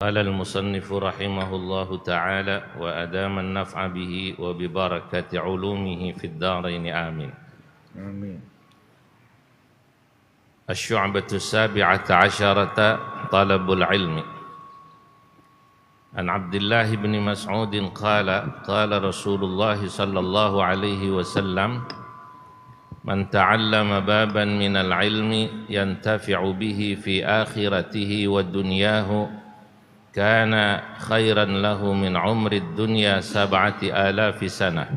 قال المصنف رحمه الله تعالى وأدام النفع به وببركة علومه في الدارين آمين. آمين. الشعبة 17 طلب العلم. عن عبد الله بن مسعود قال قال رسول الله صلى الله عليه وسلم من تعلم بابا من العلم ينتفع به في آخرته ودنياه كان خيرا له من عمر الدنيا 7,000 سنة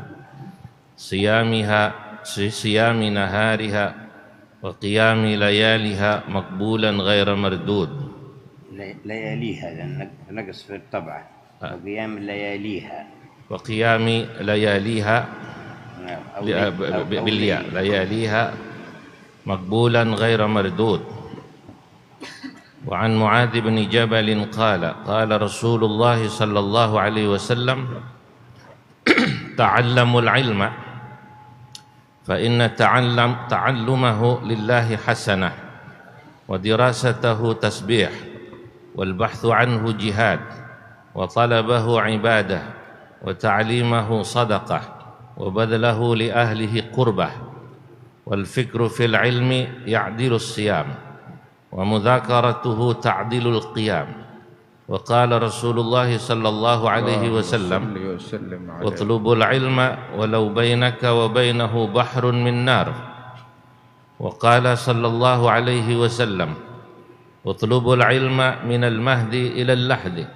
صيام نهارها وقيام لياليها مقبولا غير مردود. لياليها نقص في الطبعة. وقيام لياليها بالياء لياليها مقبولا غير مردود. وعن معاذ بن جبل قال قال رسول الله صلى الله عليه وسلم تعلموا العلم فإن تعلمه لله حسنة ودراسته تسبيح والبحث عنه جهاد وطلبه عبادة وتعليمه صدقة وبذله لأهله قربة والفكر في العلم يعدل الصيام ومذاكرته تعدل القيام. وقال رسول الله صلى الله عليه وسلم اطلبوا العلم ولو بينك وبينه بحر من نار. وقال صلى الله عليه وسلم اطلبوا العلم من المهد إلى اللحد،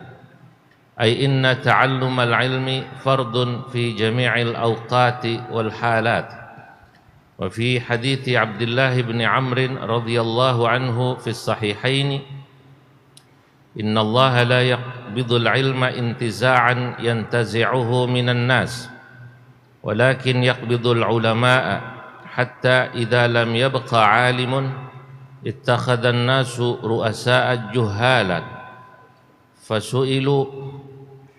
أي إن تعلم العلم فرض في جميع الأوقات والحالات. وفي حديث عبد الله بن عمرو رضي الله عنه في الصحيحين إن الله لا يقبض العلم انتزاعا ينتزعه من الناس ولكن يقبض العلماء حتى إذا لم يبق عالم اتخذ الناس رؤساء جهالا فسئلوا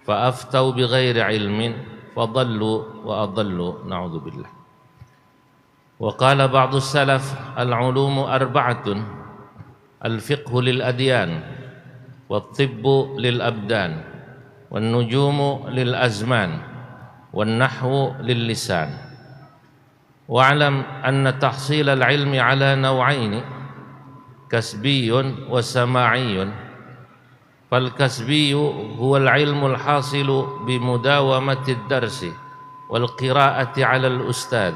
فأفتوا بغير علم فضلوا وأضلوا نعوذ بالله. وقال بعض السلف العلوم 4: الفقه للأديان والطب للأبدان والنجوم للأزمان والنحو للسان. واعلم أن تحصيل العلم على نوعين كسبي وسماعي. فالكسبي هو العلم الحاصل بمداومة الدرس والقراءة على الأستاذ،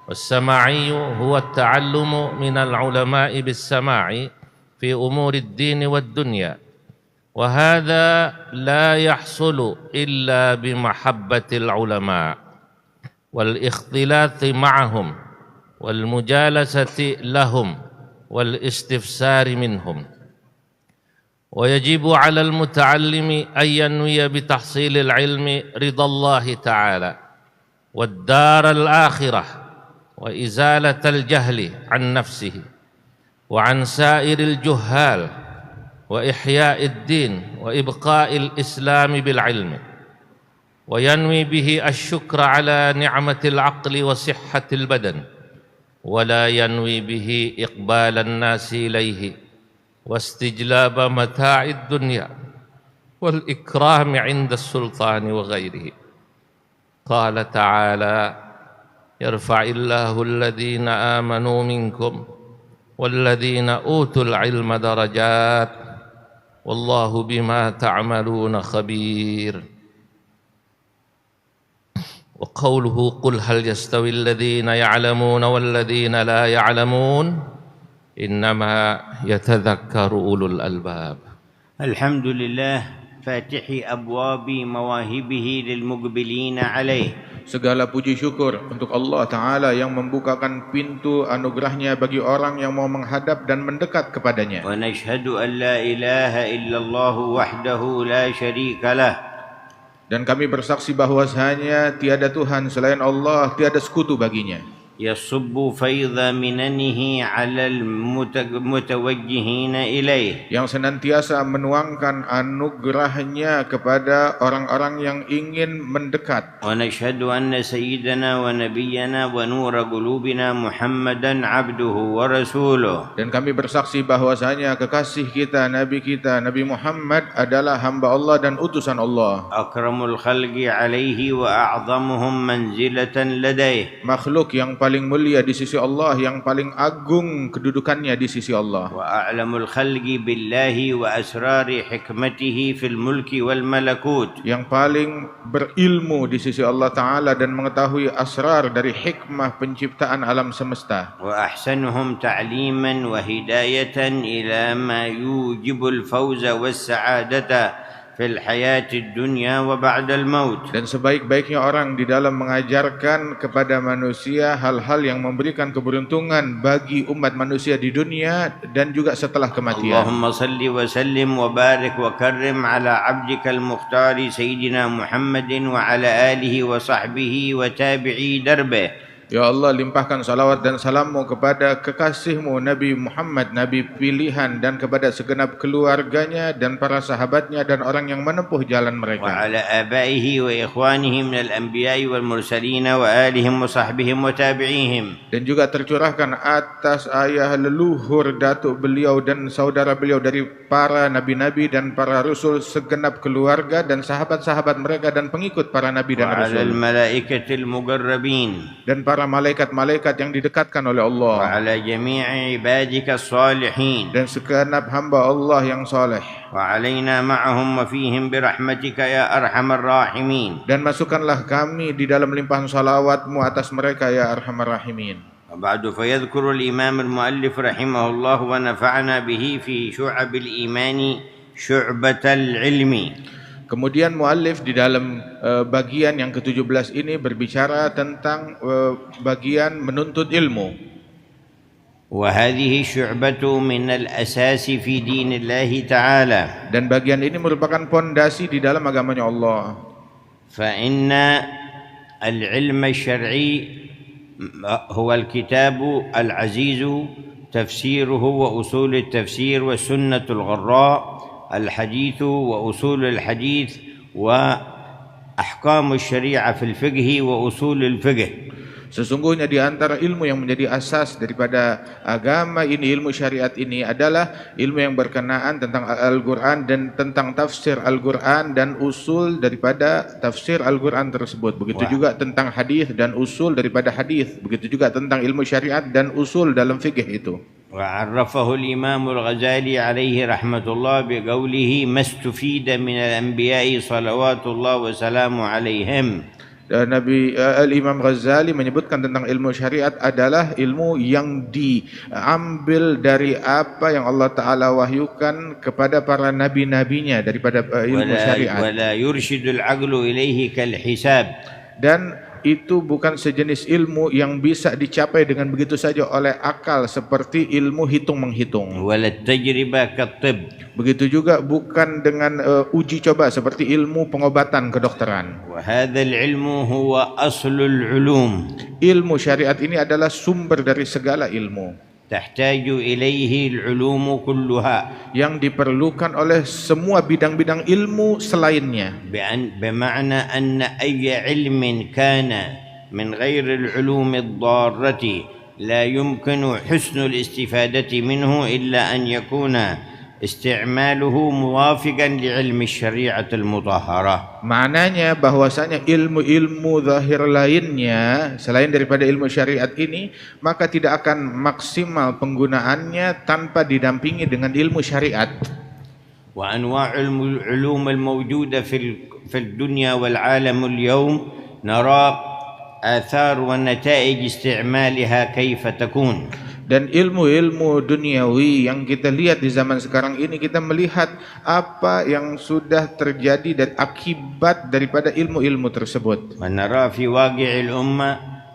والسماعي هو التعلم من العلماء بالسماع في أمور الدين والدنيا، وهذا لا يحصل إلا بمحبة العلماء والاختلاط معهم والمجالسة لهم والاستفسار منهم. ويجب على المتعلم أن ينوي بتحصيل العلم رضا الله تعالى والدار الآخرة وإزالة الجهل عن نفسه وعن سائر الجهال وإحياء الدين وإبقاء الإسلام بالعلم، وينوي به الشكر على نعمة العقل وصحة البدن، ولا ينوي به إقبال الناس إليه واستجلاب متاع الدنيا والإكرام عند السلطان وغيره. قال تعالى يرفع الله الذين آمنوا منكم والذين أوتوا العلم درجات والله بما تعملون خبير. وقوله قل هل يستوي الذين يعلمون والذين لا يعلمون إنما يتذكر أولو الألباب. الحمد لله فاتح أبواب مواهبه للمقبلين عليه. Segala puji syukur untuk Allah Ta'ala yang membukakan pintu anugerahnya bagi orang yang mau menghadap dan mendekat kepadanya. Wa nashhadu an la ilaha illallah wahdahu la syarika lah. Dan kami bersaksi bahwasanya tiada Tuhan selain Allah, tiada sekutu baginya. يصب فيض مننه على المتوجهين إليه. Yang senantiasa menuangkan anugerahnya kepada orang-orang yang ingin mendekat. ونشهد أن سيدنا ونبينا ونور قلوبنا محمدا عبده ورسوله. Dan kami bersaksi bahwasanya kekasih kita Nabi Muhammad adalah hamba Allah dan utusan Allah. أكرم الخلق عليه وأعظمهم منزلة لديه. Makhluk yang paling mulia di sisi Allah, yang paling agung kedudukannya di sisi Allah. وأعلم الخلق بالله وأسرار حكمته في الملك والملكوت. Yang paling berilmu di sisi Allah Ta'ala dan mengetahui asrar dari hikmah penciptaan alam semesta. وأحسنهم تعليما وهداية إلى ما يوجب الفوز والسعادة في الحياة الدنيا وبعد الموت. Dan sebaik-baiknya orang di dalam mengajarkan kepada manusia hal-hal yang memberikan keberuntungan bagi umat manusia di dunia dan juga setelah kematian. اللهم صل وسلم وبارك وكرم على عبدك المختار سيدنا محمد وعلى آله وصحبه وتابعي دربه. Ya Allah, limpahkan salawat dan salammu kepada kekasihmu Nabi Muhammad, Nabi pilihan, dan kepada segenap keluarganya dan para sahabatnya dan orang yang menempuh jalan mereka. وعلى آبائه وإخوانه من الأنبياء والمرسلين وآلهم وصحبهم وتابعيهم. Dan juga tercurahkan atas ayah leluhur datuk beliau dan saudara beliau dari para nabi-nabi dan para rasul, segenap keluarga dan sahabat-sahabat mereka dan pengikut para nabi dan وعلى rasul. الملائكة المقربين. Dan para malaikat-malaikat yang didekatkan oleh Allah. وعلى جميع عبادك الصالحين. Dan segenap hamba Allah yang saleh. وعلينا معهم وفيهم برحمتك يا أرحم الراحمين. Dan masukkanlah kami di dalam limpahan salawatmu atas mereka ya arhamar rahimin. وبعد فيذكر الإمام المؤلف رحمه الله ونفعنا به في شعب الإيمان شعبة العلم. Kemudian muallif di dalam bagian yang ke-17 ini berbicara tentang bagian menuntut ilmu. وهذه شعبة من الأساس في دين الله تعالى. Dan bagian ini merupakan pondasi di dalam agamanya Allah. فإن العلم الشرعي هو الكتاب العزيز تفسيره وأصول التفسير والسنة الغراء الحديث وأصول الحديث وأحكام الشريعة في الفقه وأصول الفقه. Sesungguhnya di antara ilmu yang menjadi asas daripada agama ini, ilmu syariat ini adalah ilmu yang berkenaan tentang Al-Quran dan tentang tafsir Al-Quran dan usul daripada tafsir Al-Quran tersebut. Begitu juga tentang hadis dan usul daripada hadis. Begitu juga tentang ilmu syariat dan usul dalam fikih itu. وعرفه الإمام الغزالي عليه رحمة الله بقوله ما استفيد من الأنبياء صلوات الله وسلامه عليهم. Al-Imam Ghazali menyebutkan tentang ilmu syariat adalah ilmu yang diambil dari apa yang Allah Ta'ala wahyukan kepada para nabi-nabinya daripada ilmu syariat. ولا يرشد العقل إليه كالحساب. Dan itu bukan sejenis ilmu yang bisa dicapai dengan begitu saja oleh akal seperti ilmu hitung-menghitung. ولا التجربة كالطب. Begitu juga bukan dengan uji coba seperti ilmu pengobatan kedokteran. وهذا العلم هو أصل العلوم. Ilmu syariat ini adalah sumber dari segala ilmu. تحتاج إليه العلوم كلها. Yang diperlukan oleh semua bidang-bidang ilmu selainnya. بمعنى أن أي علم كان من غير العلوم الضارة لا يمكن حسن الاستفادة منه إلا أن يكون استعماله موافقا لعلم الشريعة المطهرة. Maknanya bahwasanya ilmu-ilmu zahir lainnya selain daripada ilmu syariat ini maka tidak akan maksimal penggunaannya tanpa didampingi dengan ilmu syariat. وأنواع العلوم الموجودة في الدنيا والعالم اليوم نرى آثار ونتائج استعمالها كيف تكون. Dan ilmu-ilmu duniawi yang kita lihat di zaman sekarang ini, kita melihat apa yang sudah terjadi dari akibat daripada ilmu-ilmu tersebut. ونرى في واقع الأمة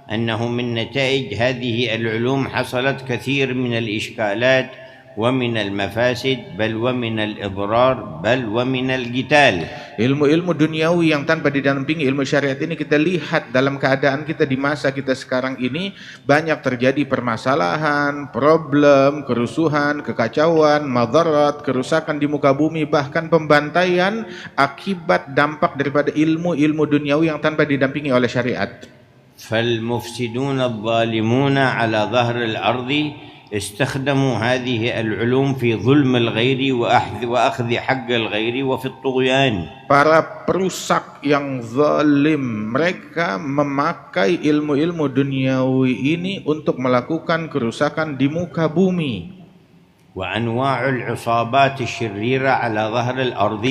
أنه من نتائج هذه العلوم حصلت كثير من الإشكالات ومن المفاسد بل ومن الإضرار بل ومن القتال. Ilmu-ilmu duniawi yang tanpa didampingi ilmu syariat ini, kita lihat dalam keadaan kita di masa kita sekarang ini banyak terjadi permasalahan, problem, kerusuhan, kekacauan, madarat, kerusakan di muka bumi, bahkan pembantaian akibat dampak daripada ilmu-ilmu duniawi yang tanpa didampingi oleh syariat. فالمفسدون الظالمون على ظهر الأرض استخدموا هذه العلوم في ظلم الغير وأخذ حق الغير وفي الطغيان. Para perusak yang zalim, mereka memakai ilmu-ilmu duniawi ini untuk melakukan kerusakan di muka bumi. وأنواع العصابات الشريرة على ظهر الأرض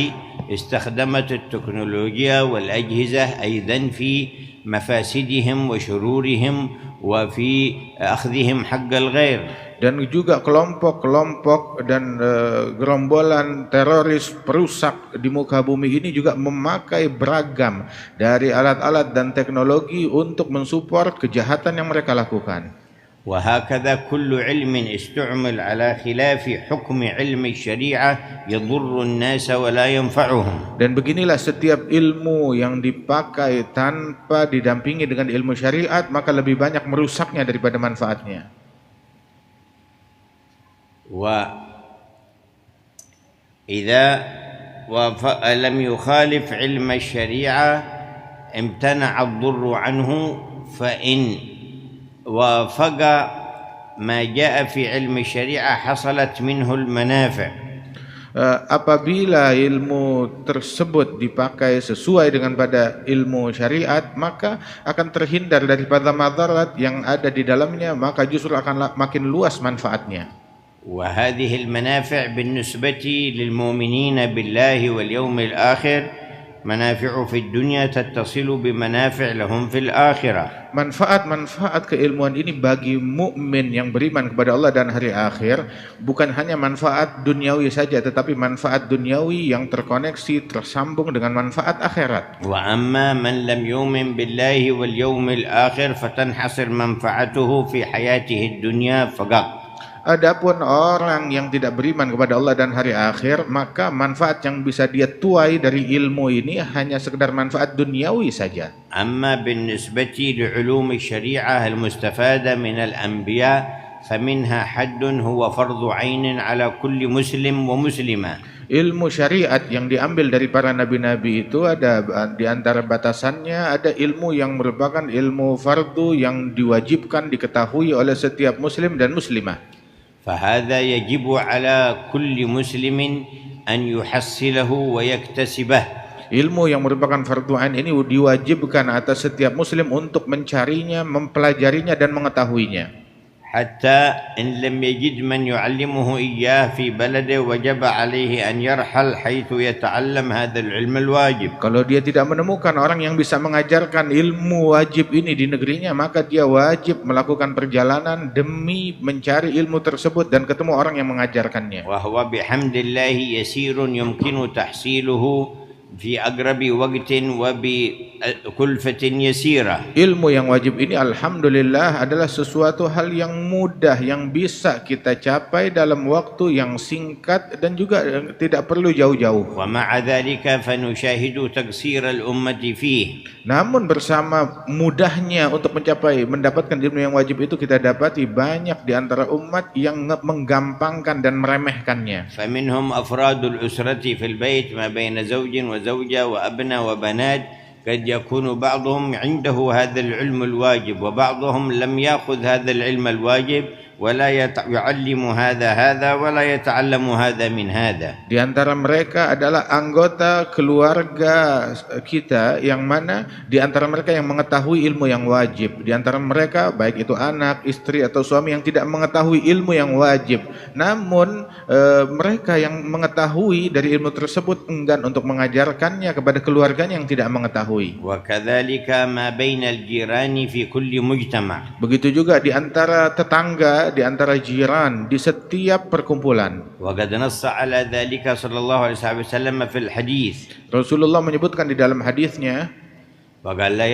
استخدمت التكنولوجيا والأجهزة أيضا في مفاسدهم وشرورهم وفي أخذهم حق الغير. Dan juga kelompok-kelompok dan gerombolan teroris perusak di muka bumi ini juga memakai beragam dari alat-alat dan teknologi untuk mensupport kejahatan yang mereka lakukan. وهكذا كل علم استعمل على خلاف حكم علم الشريعة يضر الناس ولا ينفعهم. Dan beginilah setiap ilmu yang dipakai tanpa didampingi dengan ilmu syariat, maka lebih banyak merusaknya daripada manfaatnya. وإذا لم يخالف علم الشريعة امتنع الضر عنه فإن وافق ما جاء في علم الشريعة حصلت منه المنافع. Apabila ilmu tersebut dipakai sesuai dengan pada ilmu syariat, maka akan terhindar daripada madarat yang ada di dalamnya, maka justru akan makin luas manfaatnya. وهذه المنافع بالنسبة للمؤمنين بالله واليوم الآخر منافع في الدنيا تتصل بمنافع لهم في الآخرة. Manfaat-manfaat keilmuan ini bagi mukmin yang beriman kepada Allah dan hari akhir bukan hanya manfaat duniawi saja, tetapi manfaat duniawi yang terkoneksi, tersambung dengan manfaat akhirat. وأما من لم يؤمن بالله واليوم الآخر فتنحصر منفعته في حياته الدنيا فقط. Adapun orang yang tidak beriman kepada Allah dan hari akhir, maka manfaat yang bisa dia tuai dari ilmu ini hanya sekedar manfaat duniawi saja. أما بالنسبة لعلوم الشريعة المستفادة من الأنبياء فمنها حد هو فرض عين على كل مسلم ومسلمة. Ilmu syariat yang diambil dari para nabi-nabi itu ada di antara batasannya, ada ilmu yang merupakan ilmu fardu yang diwajibkan diketahui oleh setiap muslim dan muslimah. فهذا يجب على كل مسلم أن يحصله ويكتسبه. Ilmu yang merupakan fardu ain ini diwajibkan atas setiap muslim untuk mencarinya, mempelajarinya dan mengetahuinya. حتى إن لم يجد من يعلمه إياه في بلده وجب عليه أن يرحل حيث يتعلم هذا العلم الواجب. Kalau dia tidak menemukan orang yang bisa mengajarkan ilmu wajib ini di negerinya, maka dia wajib melakukan perjalanan demi mencari ilmu tersebut dan ketemu orang yang mengajarkannya. وهو بحمد الله يسير يمكن تحصيله في أقرب وقت وبكلفة يسيرة. Ilmu yang wajib ini alhamdulillah adalah sesuatu hal yang mudah yang bisa kita capai dalam waktu yang singkat dan juga tidak perlu jauh-jauh. ومع ذلك فنشاهد تقصير الأمة فيه. Namun bersama mudahnya untuk mendapatkan ilmu yang wajib itu, kita dapati banyak di antara umat yang menggampangkan dan meremehkannya. فمنهم أفراد الأسرة في البيت ما بين زوج وزوجة وأبناء وبنات قد يكون بعضهم عنده هذا العلم الواجب وبعضهم لم يأخذ هذا العلم الواجب ولا يعلم هذا ولا يتعلم هذا من هذا. Di antara mereka adalah anggota keluarga kita yang mana di antara mereka yang mengetahui ilmu yang wajib, di antara mereka baik itu anak, istri atau suami yang tidak mengetahui ilmu yang wajib. Namun mereka yang mengetahui dari ilmu tersebut enggan untuk mengajarkannya kepada keluarganya yang tidak mengetahui. وكذلك ما بين الجيران في كل مجتمع. Begitu juga di antara tetangga, di antara jiran, di setiap perkumpulan. وقد نص على ذلك صلى الله عليه وسلم في الحديث. Rasulullah menyebutkan di dalam hadisnya, وقال لا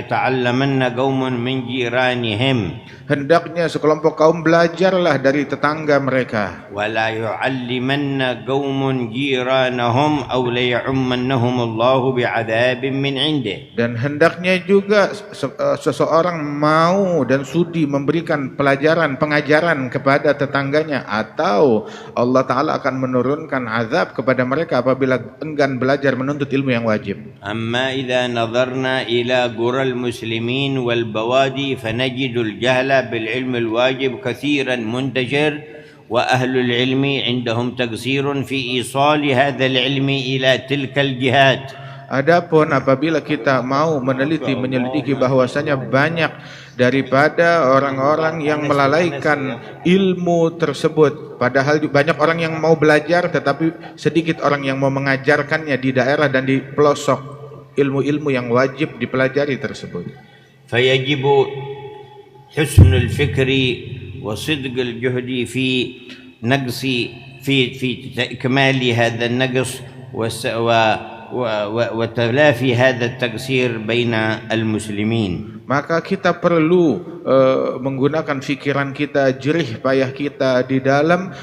يتعلمن قوم من جيرانهم Hendaknya sekelompok kaum belajarlah dari tetangga mereka. ولا يعلمن قوم جيرانهم أو ليعمنهم الله بعذاب من عنده. Dan hendaknya juga seseorang mau dan sudi memberikan pengajaran kepada tetangganya, atau Allah Ta'ala akan menurunkan azab kepada mereka apabila enggan belajar menuntut ilmu yang wajib. أما إذا نظرنا إلى قرى المسلمين والبوادي فنجد الجهل بالعلم الواجب كثيرا منتشر وأهل العلم عندهم تقصير في إيصال هذا العلم إلى تلك الجهات. Adapun apabila kita mau menyelidiki bahwasanya banyak daripada orang-orang yang melalaikan ilmu tersebut, padahal banyak orang yang mau belajar tetapi sedikit orang yang mau mengajarkannya di daerah dan di pelosok ilmu-ilmu yang wajib dipelajari tersebut. فيجب حسن الفكر وصدق الجهد في نقص في إكمال هذا النقص وتلافي هذا التقصير بين المسلمين. Maka kita perlu menggunakan fikiran kita, jerih payah kita di dalam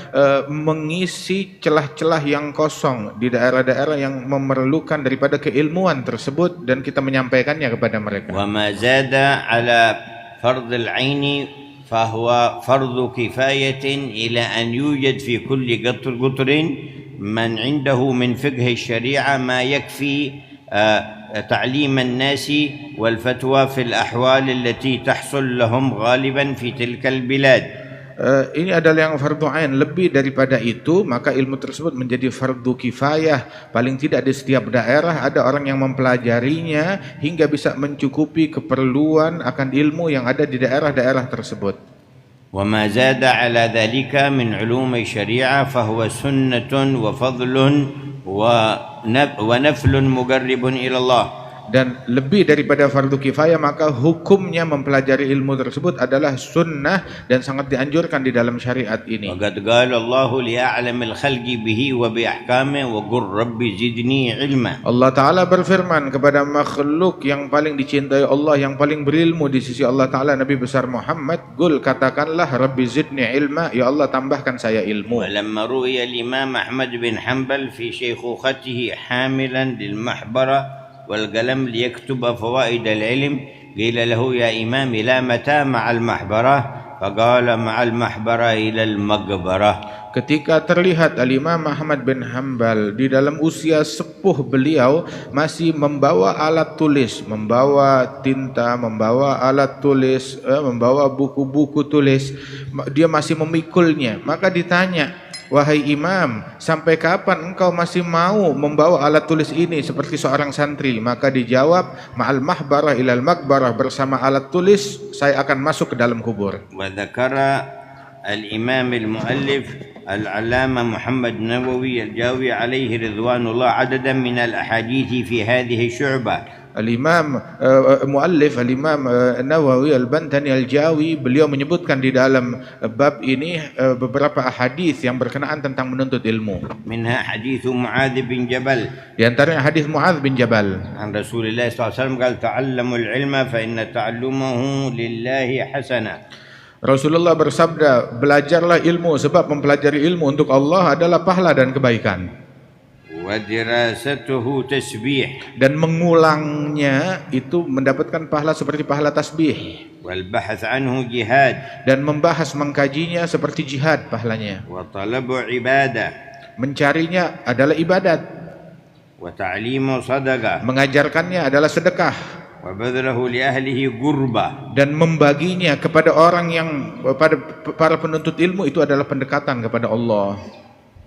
mengisi celah-celah yang kosong di daerah-daerah yang memerlukan daripada keilmuan tersebut dan kita menyampaikannya kepada mereka. وما زاد على فرض العين فهو فرض كفاية إلى أن يوجد في كل قطر من عنده من فقه الشريعة ما يكفي تعليم الناس والفتوى في الأحوال التي تحصل لهم غالبا في تلك البلاد. Ini adalah yang fardu ain. Lebih daripada itu, maka ilmu tersebut menjadi fardu kifayah. Paling tidak di setiap daerah ada orang yang mempelajarinya hingga bisa mencukupi keperluan akan ilmu yang ada di daerah-daerah tersebut. وما زاد على ذلك من علوم الشريعة فهو سنة وفضل ونفل مقرب إلى الله. Dan lebih daripada fardu kifayah, maka hukumnya mempelajari ilmu tersebut adalah sunnah dan sangat dianjurkan di dalam syariat ini. وقد قال الله لأعلم الخلق به وبأحكامه وقل رب زدني علما. Allah Ta'ala berfirman kepada makhluk yang paling dicintai Allah, yang paling berilmu di sisi Allah Ta'ala, Nabi besar Muhammad, Qul, katakanlah, Rabbi zidni ilma, ya Allah tambahkan saya ilmu. ولما رؤي الإمام أحمد بن حنبل في شيخوخته حاملا للمحبرة والقلم ليكتب فوائد العلم قيل له يا إمام إلى متى مع المحبرة فقال مع المحبرة إلى المقبرة. Ketika terlihat Al-Imam Ahmad bin Hanbal di dalam usia sepuh, beliau masih membawa alat tulis, membawa tinta, membawa alat tulis, membawa buku-buku tulis, dia masih memikulnya. Maka ditanya, wahai imam, sampai kapan engkau masih mau membawa alat tulis ini seperti seorang santri? Maka dijawab, ma'al mahbarah ilal makbarah, bersama alat tulis saya akan masuk ke dalam kubur. وذكر الإمام المؤلف العلامة محمد نووي الجاوي عليه رضوان الله عددا من الأحاديث في هذه الشعبة. Al-Imam Muallif Al-Imam Nawawi Al-Bantani Al-Jawi, beliau menyebutkan di dalam bab ini beberapa hadis yang berkenaan tentang menuntut ilmu. منها حديث معاذ بن جبل. Di antaranya hadis Muadz bin Jabal. عن رسول الله صلى الله عليه وسلم قال تعلموا العلم فإن تعلمه لله حسنة. Rasulullah bersabda, belajarlah ilmu sebab mempelajari ilmu untuk Allah adalah pahala dan kebaikan. ودراسته تسبيح. Dan mengulangnya itu mendapatkan pahala seperti pahala tasbih. والبحث عنه جهاد. Dan membahas mengkajinya seperti jihad pahalanya. وطلب عبادة. Mencarinya adalah ibadat. وتعليم صدقة. Mengajarkannya adalah sedekah. وبذله لأهله قربة. Dan membaginya kepada orang yang pada para penuntut ilmu itu adalah pendekatan kepada Allah.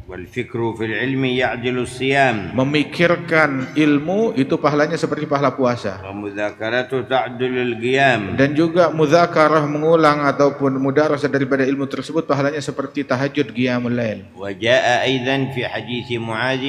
والفكر في العلم يعدل الصيام. Memikirkan ilmu itu pahalanya seperti pahala puasa. ومذاكرته تعدل القيام. Dan juga mudzakarah, mengulang ataupun mudarasah daripada ilmu tersebut pahalanya seperti tahajud qiyamul lail. وجاء أيضا في حديث معاذ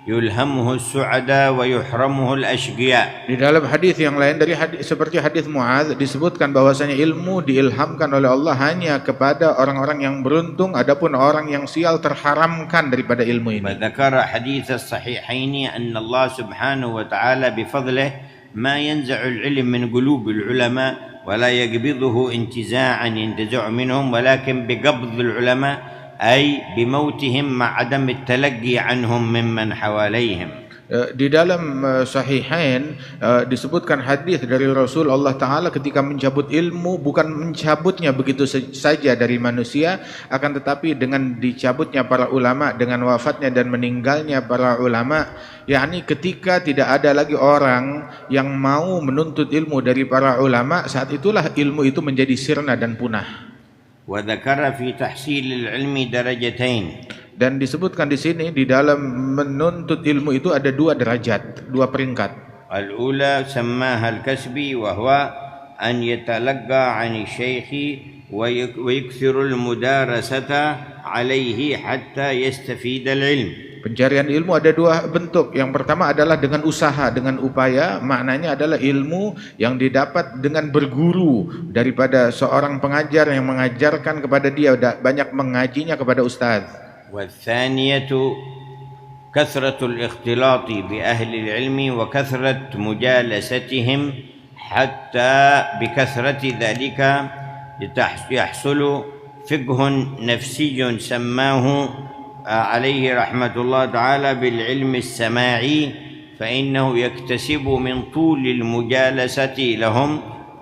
يلهمه السعداء ويحرمه الأشقياء. Di dalam hadis yang lain dari seperti hadis Muadz disebutkan bahwasanya ilmu diilhamkan oleh Allah hanya kepada orang-orang yang beruntung, adapun orang yang sial terharamkan daripada ilmu ini. وذكر حديث الصحيحين أن الله سبحانه وتعالى بفضله ما ينزع العلم من قلوب العلماء ولا يقبضه انتزاعا ينتزع منهم ولكن بقبض العلماء أي بموتهم مع عدم التلقي عنهم ممن حواليهم. Di dalam Sahihain disebutkan hadis dari Rasul Allah Ta'ala ketika mencabut ilmu, bukan mencabutnya begitu saja dari manusia, akan tetapi dengan dicabutnya para ulama, dengan wafatnya dan meninggalnya para ulama, yakni ketika tidak ada lagi orang yang mau menuntut ilmu dari para ulama, saat itulah ilmu itu menjadi sirna dan punah. وذكر في تحصيل العلم درجتين. Dan disebutkan di sini di dalam menuntut ilmu itu ada dua derajat, dua peringkat. الأولى سماها الكسبي وهو أن يتلقى عن الشيخ ويكثر المدارسة عليه حتى يستفيد العلم. Pencarian ilmu ada dua bentuk. Yang pertama adalah dengan usaha, dengan upaya. Maknanya adalah ilmu yang didapat dengan berguru daripada seorang pengajar yang mengajarkan kepada dia, banyak mengajinya kepada ustaz. والثانية كثرة الاختلاط بأهل العلم وكثرة مجالستهم حتى بكثرة ذلك يحصل فقه نفسي سماه عليه رحمة الله تعالى بالعلم السماعي، فإنه يكتسب من طول المجالسة لهم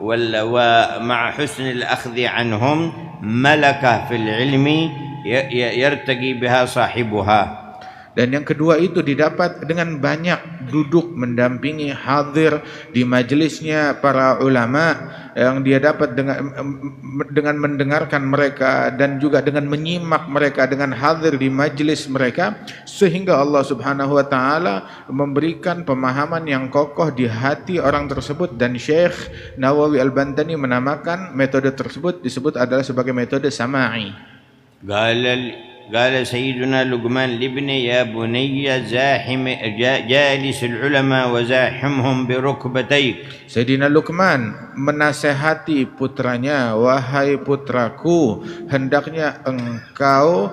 ومع حسن الأخذ عنهم ملكة في العلم يرتقي بها صاحبها. Dan yang kedua itu didapat dengan banyak duduk mendampingi hadir di majelisnya para ulama, yang dia dapat dengan mendengarkan mereka dan juga dengan menyimak mereka, dengan hadir di majelis mereka, sehingga Allah Subhanahu wa taala memberikan pemahaman yang kokoh di hati orang tersebut. Dan Syekh Nawawi Al-Bantani menamakan metode tersebut disebut adalah sebagai metode sama'i. قال سيدنا لقمان لابنه يا بني جالس العلماء وزاحمهم بركبتيك. Sayyidina Luqman menasehati putranya, wahai putraku, hendaknya engkau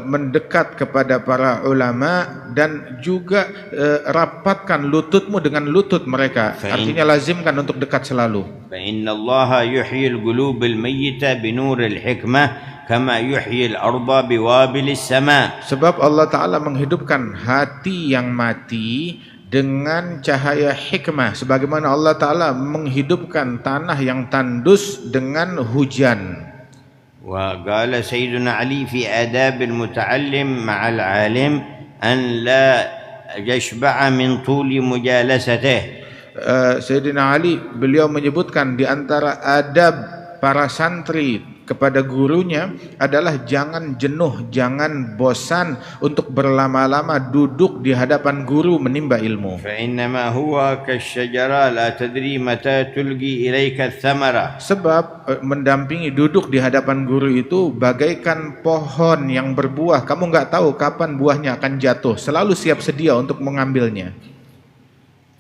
mendekat kepada para ulama dan juga rapatkan lututmu dengan lutut mereka. Artinya lazimkan untuk dekat selalu. فإن الله يحيي القلوب الميتة بنور الحكمة كما يحيي الأرض بوابل السماء. Sebab Allah Ta'ala menghidupkan hati yang mati dengan cahaya hikmah, sebagaimana Allah Ta'ala menghidupkan tanah yang tandus dengan hujan. وقال سيدنا علي في آداب المتعلم مع العالم أن لا يشبع من طول مجالسته. Sayyidina Ali, beliau menyebutkan di antara adab para santri kepada gurunya adalah jangan jenuh, jangan bosan untuk berlama-lama duduk di hadapan guru menimba ilmu. فإنما هو كالشجرة لا تدري متى تلقي إليك الثمرة. Sebab mendampingi duduk di hadapan guru itu bagaikan pohon yang berbuah. Kamu nggak tahu kapan buahnya akan jatuh. Selalu siap sedia untuk mengambilnya.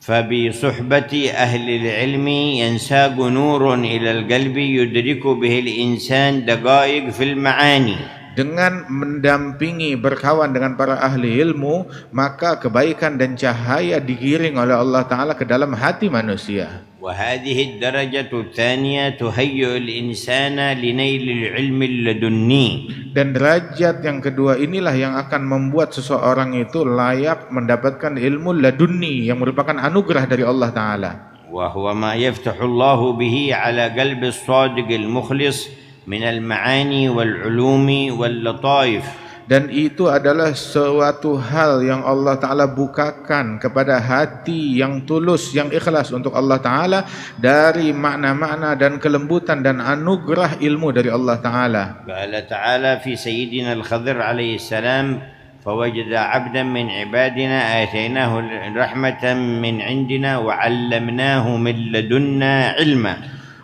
فبصحبة أهل العلم ينساق نور إلى القلب يدرك به الإنسان دقائق في المعاني. Dengan mendampingi, berkawan dengan para ahli ilmu, maka kebaikan dan cahaya digiring oleh Allah Ta'ala ke dalam hati manusia. وهذه الدرجة الثانية تهيئ الإنسان لنيل العلم اللدني. Dan derajat yang kedua inilah yang akan membuat seseorang itu layak mendapatkan ilmu laduni yang merupakan anugerah dari Allah Ta'ala. وهو ما يفتح الله به على قلب الصادق المخلص من المعاني والعلوم واللطائف. Dan itu adalah suatu hal yang Allah Ta'ala bukakan kepada hati yang tulus, yang ikhlas untuk Allah Ta'ala, dari makna-makna dan kelembutan dan anugerah ilmu dari Allah Ta'ala. قال تعالى في سيدنا الخضر عليه السلام فوجد عبدا من عبادنا آتيناه رحمة من عندنا وعلمناه من لدنا علما.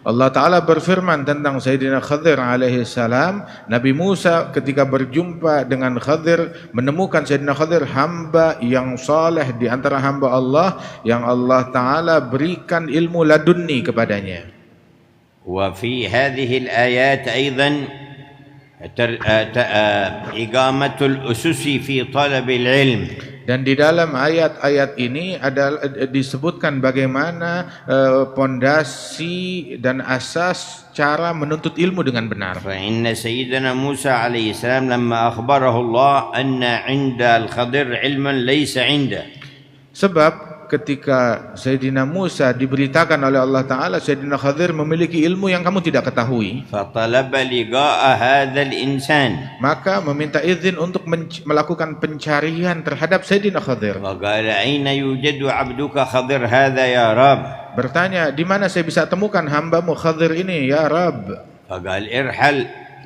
Allah Ta'ala berfirman tentang Sayyidina Khadir alaihi salam, Nabi Musa ketika berjumpa dengan Khadir menemukan Sayyidina Khadir hamba yang saleh di antara hamba Allah yang Allah Ta'ala berikan ilmu ladunni kepadanya. وفي هذه الآيات أيضا إقامة الأسس في طلب العلم. Dan di dalam ayat-ayat ini adalah disebutkan bagaimana pondasi dan asas cara menuntut ilmu dengan benar. فإن سيدنا موسى عليه السلام لما أخبره الله أن عند الخضر علما ليس عنده. Sebab ketika Sayyidina Musa diberitakan oleh Allah Ta'ala Sayyidina Khadir memiliki ilmu yang kamu tidak ketahui, فطلب لقاء هذا الإنسان. maka meminta izin untuk melakukan pencarian terhadap Sayyidina Khadir. وقال أين يوجد عبدك خضر هذا يا رب. Bertanya, di mana saya bisa temukan hambamu Khadir ini ya Rabb? فقال ارحل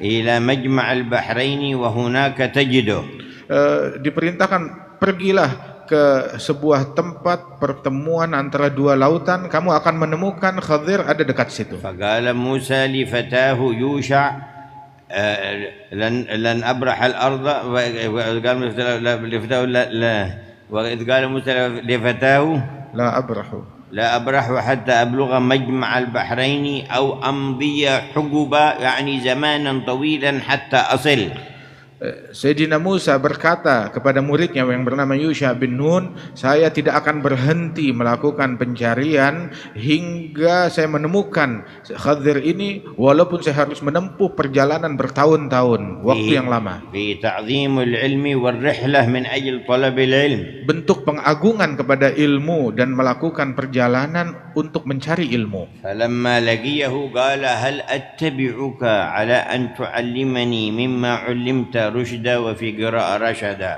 إلى مجمع البحرين وهناك تجده. Diperintahkan pergilah ke sebuah tempat pertemuan antara dua lautan, kamu akan menemukan Khadir ada dekat situ. فقال موسى لفتاه يوشع لن أبرح الأرض. وإذ قال موسى لفتاه لا أبرح حتى أبلغ مجمع البحرين أو أمضي حقبا يعني زمانا طويلا حتى أصل. Sayyidina Musa berkata kepada muridnya yang bernama Yusha bin Nun, saya tidak akan berhenti melakukan pencarian hingga saya menemukan Khadir ini, walaupun saya harus menempuh perjalanan bertahun-tahun, waktu yang lama. Bentuk pengagungan kepada ilmu dan melakukan perjalanan untuk mencari ilmu. فلما لقيه قال هل أتبعك على أن تعلمني مما علمت رشدا وفي قراءة رشدا.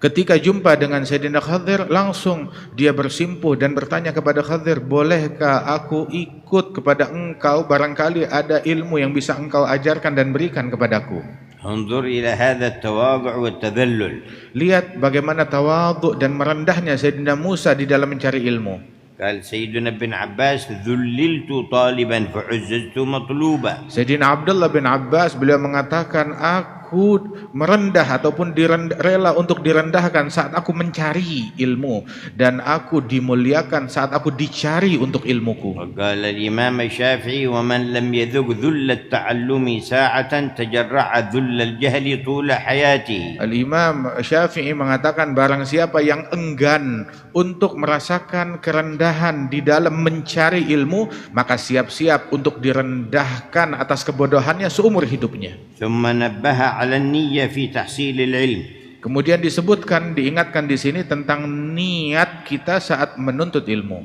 Ketika jumpa dengan Sayyidina Khadir, langsung dia bersimpuh dan bertanya kepada Khadir, bolehkah aku ikut kepada engkau, barangkali ada ilmu yang bisa engkau ajarkan dan berikan kepadaku. انظر إلى هذا التواضع والتذلل. Lihat bagaimana tawadhu dan merendahnya Sayyidina Musa di dalam mencari ilmu. قال سيدنا بن عباس ذللت طالبا فعززت مطلوبا. Sayyidina Abdullah bin Abbas beliau mengatakan, aku merendah ataupun rela untuk direndahkan saat aku mencari ilmu, dan aku dimuliakan saat aku dicari untuk ilmuku. وقال الإمام الشافعي ومن لم يذق ذل التعلم ساعة تجرع ذل الجهل طول حياته. Al-Imam Syafi'i mengatakan, barang siapa yang enggan untuk merasakan kerendahan di dalam mencari ilmu, maka siap-siap untuk direndahkan atas kebodohannya seumur hidupnya. ثم نبه على النية في تحصيل العلم. Kemudian disebutkan, diingatkan di sini tentang niat kita saat menuntut ilmu.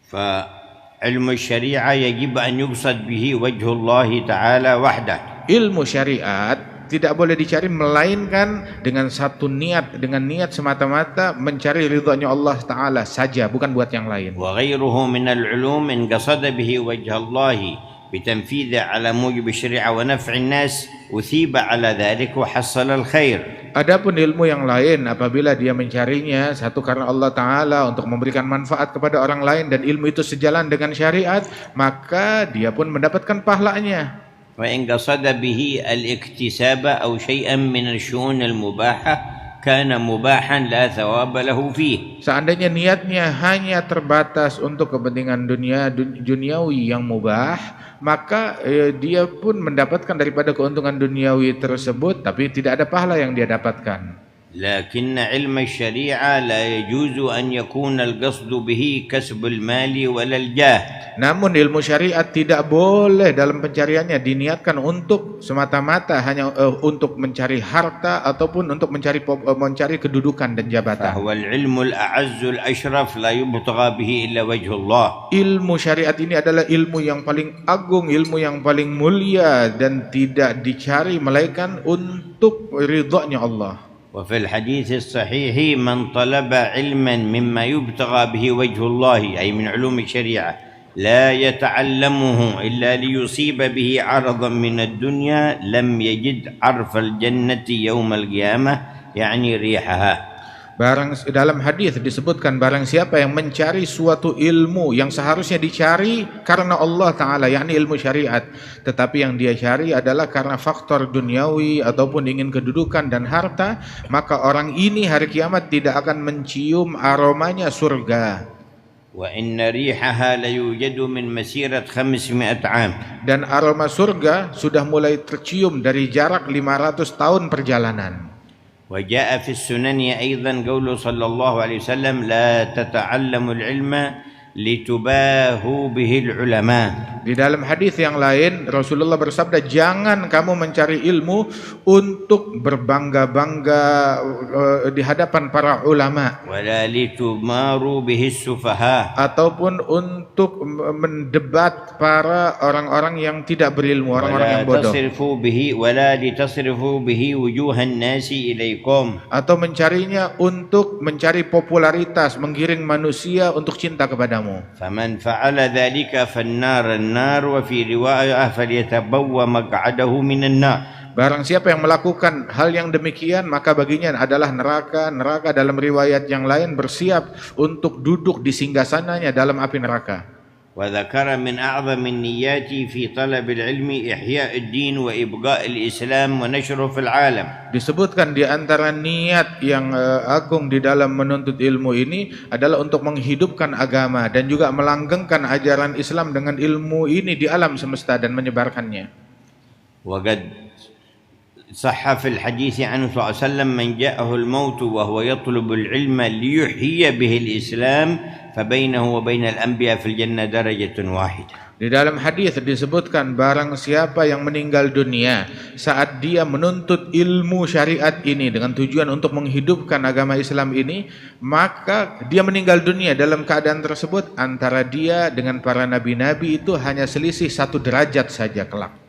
فعلم الشريعة يجب أن يقصد به وجه الله تعالى وحده. Ilmu syariat tidak boleh dicari melainkan dengan satu niat, dengan niat semata-mata mencari ridhonya Allah Ta'ala saja, bukan buat yang lain. وغيره من العلوم إن قصد به وجه الله بتنفيذه على موجب الشريعة ونفع الناس أثيب على ذلك وحصل الخير. Adapun ilmu yang lain, apabila dia mencarinya satu karena Allah Ta'ala untuk memberikan manfaat kepada orang lain dan ilmu itu sejalan dengan syariat, maka dia pun mendapatkan pahalanya. وإن قصد به الاكتساب أو شيئا من الشؤون المباحة كان مباحا لا ثواب له فيه. Seandainya niatnya hanya terbatas untuk kepentingan duniawi yang mubah, maka dia pun mendapatkan daripada keuntungan duniawi tersebut, tapi tidak ada pahala yang dia dapatkan. لكن علم الشريعة لا يجوز أن يكون القصد به كسب المال ولا الجاه. Namun ilmu syariat tidak boleh dalam pencariannya diniatkan untuk semata-mata hanya untuk mencari harta ataupun untuk mencari kedudukan dan jabatan. فهو العلم الأعز الأشرف لا يبتغى به إلا وجه الله. Ilmu syariat ini adalah ilmu yang paling agung, ilmu yang paling mulia dan tidak dicari melainkan untuk ridhonya Allah. وفي الحديث الصحيح من طلب علما مما يبتغى به وجه الله أي من علوم الشريعة لا يتعلمه إلا ليصيب به عرضا من الدنيا لم يجد عرف الجنة يوم القيامة يعني ريحها. Dalam hadis disebutkan barang siapa yang mencari suatu ilmu yang seharusnya dicari karena Allah Ta'ala, yakni ilmu syariat, tetapi yang dia cari adalah karena faktor duniawi ataupun ingin kedudukan dan harta, maka orang ini hari kiamat tidak akan mencium aromanya surga. وإن ريحها ليوجد من مسيرة 500 عام. Dan aroma surga sudah mulai tercium dari jarak 500 tahun perjalanan. وجاء في السنن أيضا قوله صلى الله عليه وسلم لا تتعلموا العلم لتباهوا به العلماء. Di dalam hadis yang lain Rasulullah bersabda, jangan kamu mencari ilmu untuk berbangga-bangga di hadapan para ulama, ولا لتماروا به السفهاء, ataupun untuk mendebat para orang-orang yang tidak berilmu, orang-orang yang bodoh, ولا لتصرفوا به وجوه الناس إليكم, atau mencarinya untuk mencari popularitas, menggiring manusia untuk cinta kepadamu. فمن فعل ذلك فالنار النار وفي رواية فليتبوأ مقعده من النار. Barang siapa yang melakukan hal yang demikian, maka baginya adalah neraka. Neraka dalam riwayat yang lain bersiap untuk duduk di singgasananya dalam api neraka. وذكر من أعظم النيات في طلب العلم إحياء الدين وإبقاء الإسلام ونشره في العالم. Disebutkan di antara niat yang agung di dalam menuntut ilmu ini adalah untuk menghidupkan agama dan juga melanggengkan ajaran Islam dengan ilmu ini di alam semesta dan menyebarkannya. وقد صح في الحديث عنه صلى الله عليه وسلم من جاءه الموت وهو يطلب العلم ليحيي به الإسلام فبينه وبين الأنبياء في الجنة درجة واحدة. Di dalam hadis disebutkan barang siapa yang meninggal dunia saat dia menuntut ilmu syariat ini dengan tujuan untuk menghidupkan agama Islam ini, maka dia meninggal dunia dalam keadaan tersebut, antara dia dengan para nabi-nabi itu hanya selisih 1 derajat saja kelak.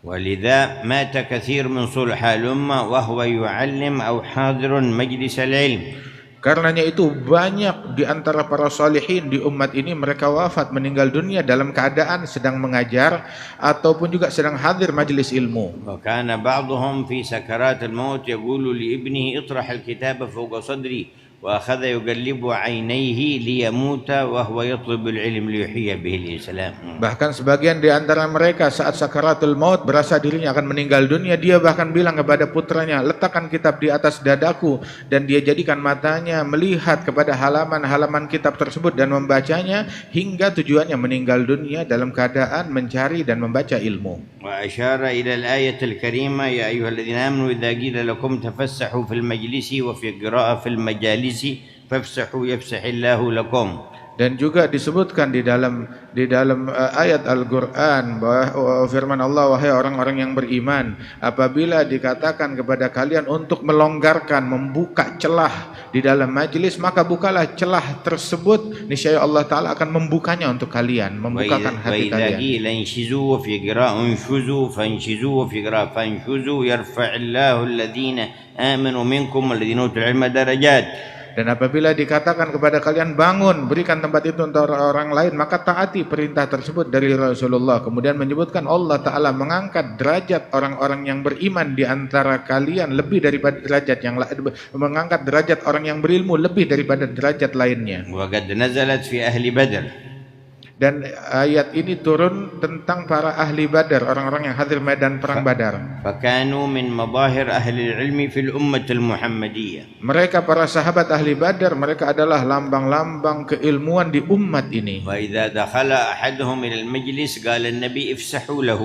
ولذا مات كثير من صلحاء الأمة وهو يعلم أو حاضر مجلس العلم. Karenanya itu banyak di antara para salihin di umat ini mereka wafat meninggal dunia dalam keadaan sedang mengajar ataupun juga sedang hadir majelis ilmu. وكان بعضهم في سكرات الموت يقول لابنه اطرح الكتاب فوق صدري وأخذ يقلب عينيه ليموت وهو يطلب العلم ليحيي به الإسلام. Bahkan sebagian di antara mereka saat sakaratul maut berasa dirinya akan meninggal dunia, dia bahkan bilang kepada putranya, letakkan kitab di atas dadaku, dan dia jadikan matanya melihat kepada halaman-halaman kitab tersebut dan membacanya hingga tujuannya meninggal dunia dalam keadaan mencari dan membaca ilmu. وأشار إلى الآية الكريمة يا أيها الذين آمنوا إذا قيل لكم تفسحوا في المجلس وفي قراءة في المجالس فافسحوا يفسح الله لكم. Dan juga disebutkan di dalam ayat Al-Qur'an bahwa firman Allah, wahai orang-orang yang beriman, apabila dikatakan kepada kalian untuk melonggarkan, membuka celah di dalam majelis, maka bukalah celah tersebut, niscaya Allah Ta'ala akan membukanya untuk kalian, membukakan hati kalian. انشزوا وفي قراءة انشزوا فانشزوا وفي قراءة فانشزوا يرفع الله الذين آمنوا منكم والذين أوتوا العلم درجات. Dan apabila dikatakan kepada kalian bangun, berikan tempat itu untuk orang lain, maka taati perintah tersebut dari Rasulullah. Kemudian menyebutkan Allah Ta'ala mengangkat derajat orang-orang yang beriman di antara kalian lebih daripada derajat yang lain, mengangkat derajat orang yang berilmu lebih daripada derajat lainnya. وقد نزلت في أهل بدر. Dan ayat ini turun tentang para ahli Badar, orang-orang yang hadir medan perang Badar. فكانوا من مظاهر أهل العلم في الأمة المحمدية. Mereka para sahabat ahli Badar, mereka adalah lambang-lambang keilmuan di umat ini. وإذا دخل أحدهم إلى المجلس قال النبي افسحوا له.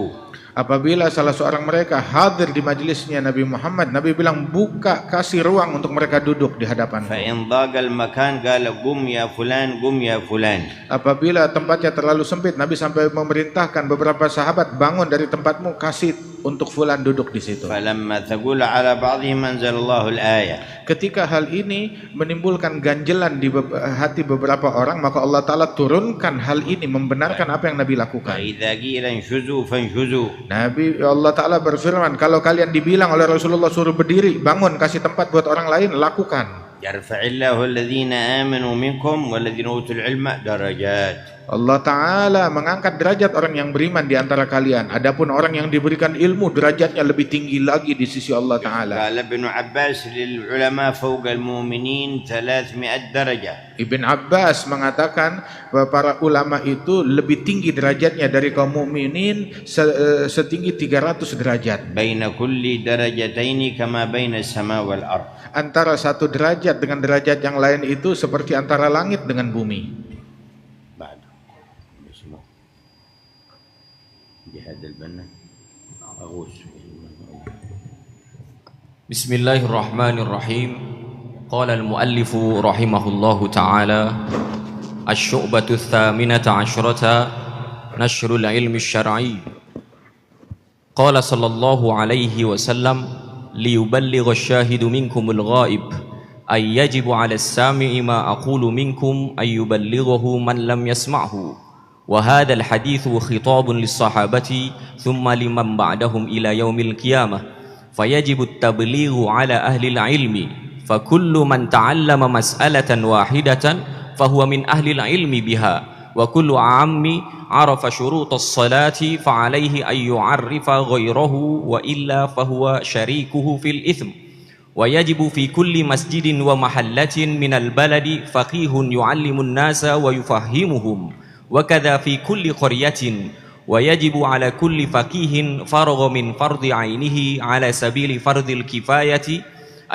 Apabila salah seorang mereka hadir di majelisnya Nabi Muhammad, Nabi bilang buka, kasih ruang untuk mereka duduk di hadapan. فإن ضاق المكان قال قم يا فلان قم يا فلان. Apabila tempatnya terlalu sempit, Nabi sampai memerintahkan beberapa sahabat, bangun dari tempatmu, kasih untuk fulan duduk di situ. فلما ثقل على بعضهم أنزل الله الآية. Ketika hal ini menimbulkan ganjelan di hati beberapa orang, maka Allah Ta'ala turunkan hal ini, membenarkan apa yang Nabi lakukan. فإذا قيل انشزوا فانشزوا. Nabi Allah Ta'ala berfirman, kalau kalian dibilang oleh Rasulullah suruh berdiri, bangun, kasih tempat buat orang lain, lakukan. يرفع الله الذين آمنوا منكم والذين أوتوا العلم درجات. Allah Ta'ala mengangkat derajat orang yang beriman di antara kalian. Adapun orang yang diberikan ilmu, derajatnya lebih tinggi lagi di sisi Allah Ta'ala. قال ابن عباس للعلماء فوق المؤمنين 300 درجة. Ibn Abbas mengatakan bahwa para ulama itu lebih tinggi derajatnya dari kaum mukminin setinggi 300 derajat. بين كل درجتين كما بين السماء والأرض. Antara satu derajat dengan derajat yang lain itu seperti antara langit dengan bumi. جهاد البنا أغوث. بسم الله الرحمن الرحيم. قال المؤلف رحمه الله تعالى: الشعبة 18 نشر العلم الشرعي. قال صلى الله عليه وسلم: ليبلغ الشاهد منكم الغائب، أي يجب على السامع ما أقول منكم أن يبلغه من لم يسمعه. وهذا الحديث خطاب للصحابة ثم لمن بعدهم إلى يوم القيامة، فيجب التبليغ على أهل العلم، فكل من تعلم مسألة واحدة فهو من أهل العلم بها، وكل عام عرف شروط الصلاة فعليه أن يعرف غيره، وإلا فهو شريكه في الإثم. ويجب في كل مسجد ومحلة من البلد فقيه يعلم الناس ويفهمهم، وكذا في كل قرية. ويجب على كل فقيه فرغ من فرض عينه على سبيل فرض الكفاية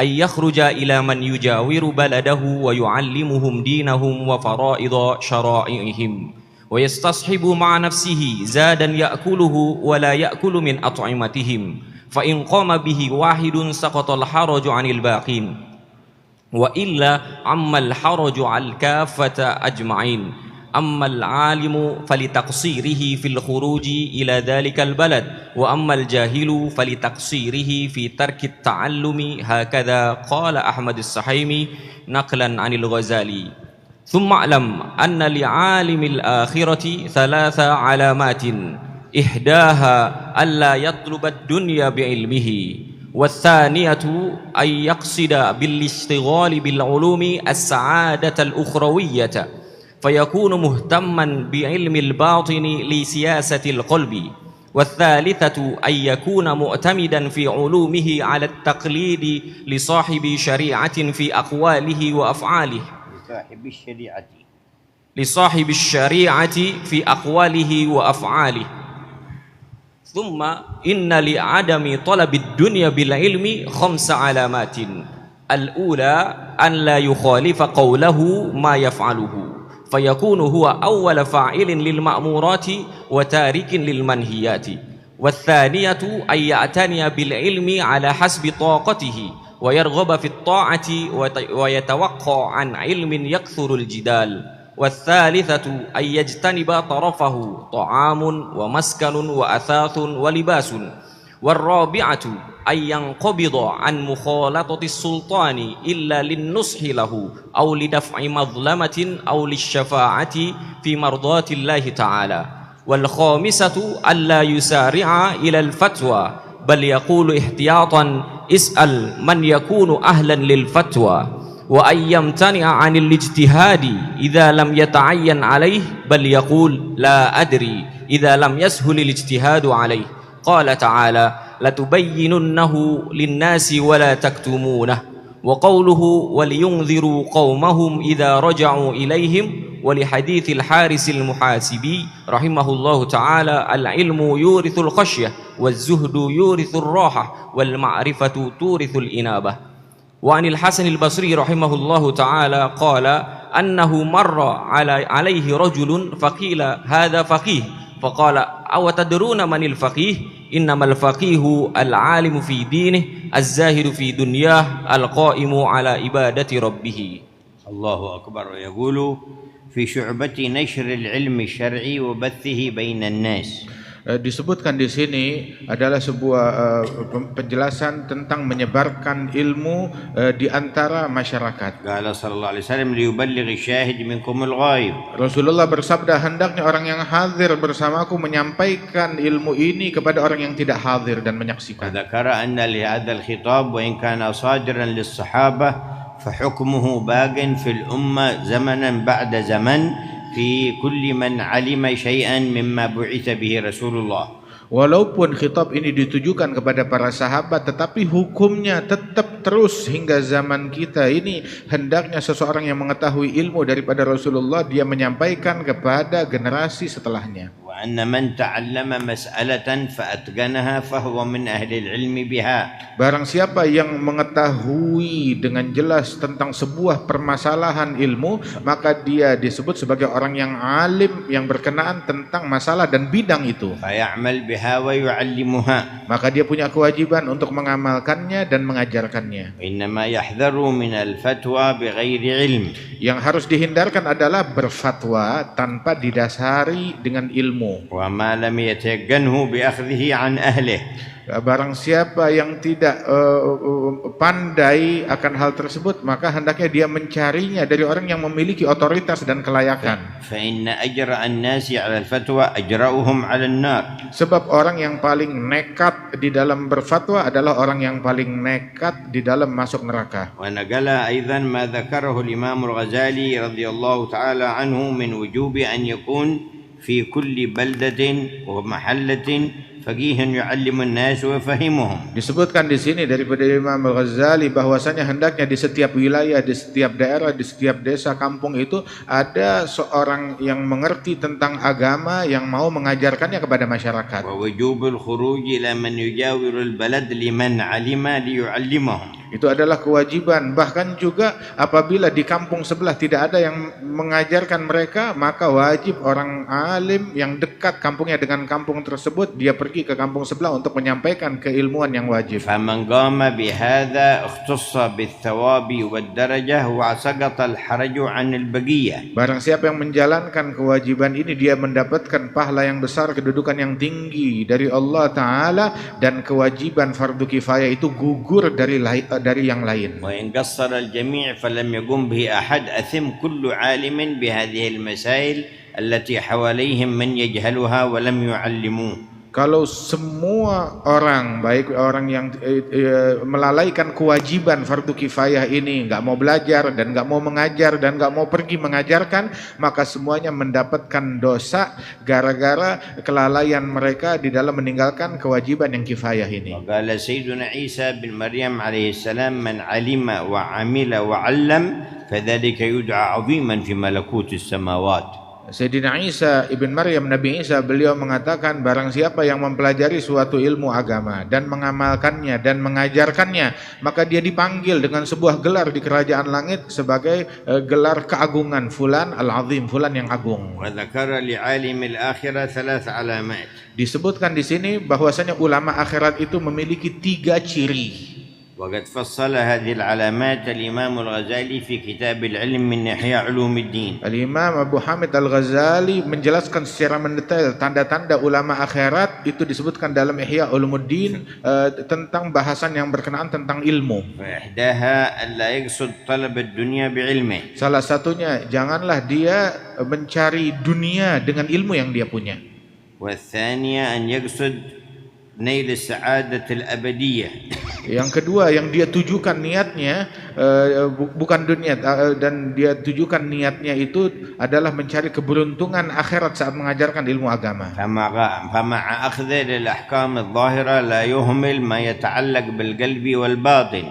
أن يخرج إلى من يجاور بلده ويعلمهم دينهم وفرائض شرائعهم، ويستصحب مع نفسه زادا يأكله ولا يأكل من أطعمتهم، فإن قام به واحد سقط الحرج عن الباقين، وإلا عم الحرج على الكافة أجمعين. أما العالم فلتقصيره في الخروج إلى ذلك البلد، وأما الجاهل فلتقصيره في ترك التعلم. هكذا قال أحمد السحيمي نقلا عن الغزالي. ثم اعلم أن لعالم الآخرة 3 علامات: إحداها ألا يطلب الدنيا بعلمه، والثانية أن يقصد بالاشتغال بالعلوم السعادة الأخروية فيكون مهتما بعلم الباطن لسياسة القلب، والثالثة أن يكون معتمدا في علومه على التقليد لصاحب شريعة في أقواله وأفعاله لصاحب الشريعة في أقواله وأفعاله. ثم إن لعدم طلب الدنيا بالعلم 5 علامات: الأولى أن لا يخالف قوله ما يفعله فيكون هو أول فاعل للمأمورات وتارك للمنهيات، والثانية أن يعتني بالعلم على حسب طاقته ويرغب في الطاعة ويتوقع عن علم يكثر الجدال، والثالثة أن يجتنب طرفه طعام ومسكن وأثاث ولباس، والرابعة أن ينقبض عن مخالطة السلطان إلا للنصح له أو لدفع مظلمة أو للشفاعة في مرضاة الله تعالى، والخامسة ألا يسارع إلى الفتوى بل يقول احتياطا: اسأل من يكون أهلا للفتوى، وأن يمتنع عن الاجتهاد إذا لم يتعين عليه بل يقول لا أدري إذا لم يسهل الاجتهاد عليه. قال تعالى: لتبيننه للناس ولا تكتمونه. وقوله: ولينذروا قومهم إذا رجعوا إليهم. ولحديث الحارس المحاسبي رحمه الله تعالى: العلم يورث الخشية، والزهد يورث الراحة، والمعرفة تورث الإنابة. وعن الحسن البصري رحمه الله تعالى قال أنه مر عليه رجل فقيل: هذا فقيه، فقال: أو تدرون من الفقيه؟ إنما الفقيه العالم في دينه الزاهد في دنياه القائم على عبادة ربه. الله أكبر. يقول في شعبة نشر العلم الشرعي وبثه بين الناس. Disebutkan di sini adalah sebuah penjelasan tentang menyebarkan ilmu di antara masyarakat. قال صلى الله عليه وسلم: ليبلغ الشاهد منكم الغائب. Rasulullah bersabda, hendaknya orang yang hadir bersamaku menyampaikan ilmu ini kepada orang yang tidak hadir dan menyaksikan. وذكر أن لهذا الخطاب وإن كان صادرا للصحابة فحكمه باق في الأمة زمنا بعد زمن في كل من علم شيئا مما بعث به رسول الله. Walaupun khitab ini ditujukan kepada para sahabat, tetapi hukumnya tetap terus hingga zaman kita ini. Hendaknya seseorang yang mengetahui ilmu daripada Rasulullah, dia menyampaikan kepada generasi setelahnya. وأن من تعلم مسألة فأتقنها فهو من أهل العلم بها. Barang siapa yang mengetahui dengan jelas tentang sebuah permasalahan ilmu, maka dia disebut sebagai orang yang alim yang berkenaan tentang masalah dan bidang itu. فيعمل بها ويعلمها. Maka dia punya kewajiban untuk mengamalkannya dan mengajarkannya. إنما يحذر من الفتوى بغير علم. Yang harus dihindarkan adalah berfatwa tanpa didasari dengan ilmu. وما لم يتيقنه بأخذه عن أهله. Barang siapa yang tidak pandai akan hal tersebut, maka hendaknya dia mencarinya dari orang yang memiliki otoritas dan kelayakan. فإن أجرأ الناس على الفتوى أجرأهم على النار. Sebab orang yang paling nekat di dalam berfatwa adalah orang yang paling nekat di dalam masuk neraka. ونقل أيضا ما ذكره الإمام الغزالي رضي الله تعالى عنه من وجوب أن يكون في كل بلدة ومحلة فقيه يعلم الناس ويفهمهم. Disebutkan di sini daripada Imam Al-Ghazali bahwasanya hendaknya di setiap wilayah, di setiap daerah, di setiap desa, kampung itu ada seorang yang mengerti tentang agama yang mau mengajarkannya kepada masyarakat. ووجوب الخروج إلى من يجاور البلد لمن علم ليعلمهم. Itu adalah kewajiban. Bahkan juga apabila di kampung sebelah tidak ada yang mengajarkan mereka, maka wajib orang alim yang dekat kampungnya dengan kampung tersebut, dia pergi ke kampung sebelah untuk menyampaikan keilmuan yang wajib. فمن قام بهذا اختص بالثواب والدرجة وسقط الحرج عن البقية. Barang siapa yang menjalankan kewajiban ini, dia mendapatkan pahala yang besar, kedudukan yang tinggi dari Allah Ta'ala, dan kewajiban fardu kifayah itu gugur dari yang lain. وإن قصر الجميع فلم يقم به أحد أثم كل عالم بهذه المسائل التي حواليهم من يجهلها ولم يعلموه. Kalau semua orang, baik orang yang melalaikan kewajiban fardu kifayah ini, nggak mau belajar dan nggak mau mengajar dan nggak mau pergi mengajarkan, maka semuanya mendapatkan dosa gara-gara kelalaian mereka di dalam meninggalkan kewajiban yang kifayah ini. وقال سيدنا عيسى بن مريم عليه السلام من علم وعمل وعلم فذلك يدعى عظيما في ملكوت السماوات. Sayyidina Isa ibn Maryam, Nabi Isa, beliau mengatakan barang siapa yang mempelajari suatu ilmu agama dan mengamalkannya dan mengajarkannya, maka dia dipanggil dengan sebuah gelar di kerajaan langit sebagai gelar keagungan, fulan al-azim, fulan yang agung. وذكر لعالم الآخرة 3 علامات. Disebutkan di sini bahwasanya ulama akhirat itu memiliki 3 ciri. وقد فصل هذه العلامات الإمام الغزالي في كتاب العلم من إحياء علوم الدين. Al-Imam Abu Hamid Al-Ghazali menjelaskan secara mendetail tanda-tanda ulama akhirat itu disebutkan dalam Ihya Ulumuddin tentang bahasan yang berkenaan tentang ilmu. وإحداها ألا يقصد طلب الدنيا بعلمه. Salah satunya, janganlah dia mencari dunia dengan ilmu yang dia punya. والثانية أن يقصد نيل السعادة الأبدية. Yang kedua, yang dia tujukan niatnya bukan dunia, dan dia tujukan niatnya itu adalah mencari keberuntungan akhirat saat mengajarkan ilmu agama. فمع أخذه للأحكام الظاهرة لا يهمل ما يتعلق بالقلب والباطن.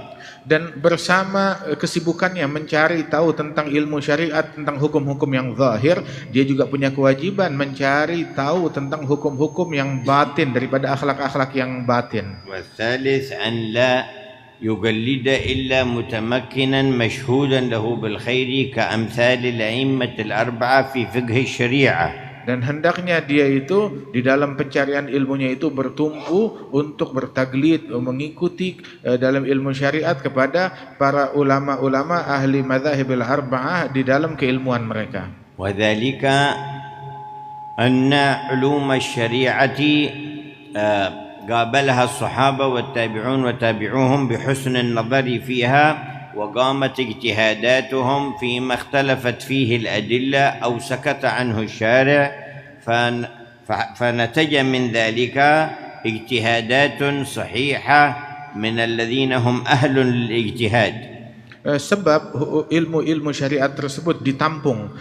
Dan bersama kesibukannya mencari tahu tentang ilmu syariat, tentang hukum-hukum yang zahir, dia juga punya kewajiban mencari tahu tentang hukum-hukum yang batin daripada akhlak-akhlak yang batin. والثالث أن لا يقلد إلا متمكنا مشهودا له بالخير كأمثال الأئمة الأربعة في فقه الشريعة. Dan hendaknya dia itu di dalam pencarian ilmunya itu bertumpu untuk bertaglid, mengikuti dalam ilmu syariat kepada para ulama-ulama ahli madzahibil arba'ah di dalam keilmuan mereka. وذلك أن علوم الشريعة قابلها الصحابة والتابعون وتابعوهم بحسن النظر فيها وقامت اجتهاداتهم فيما اختلفت فيه الأدلة أو سكت عنه الشارع فنتج من ذلك اجتهادات صحيحة من الذين هم أهل للاجتهاد. Sebab ilmu-ilmu syariat tersebut ditampung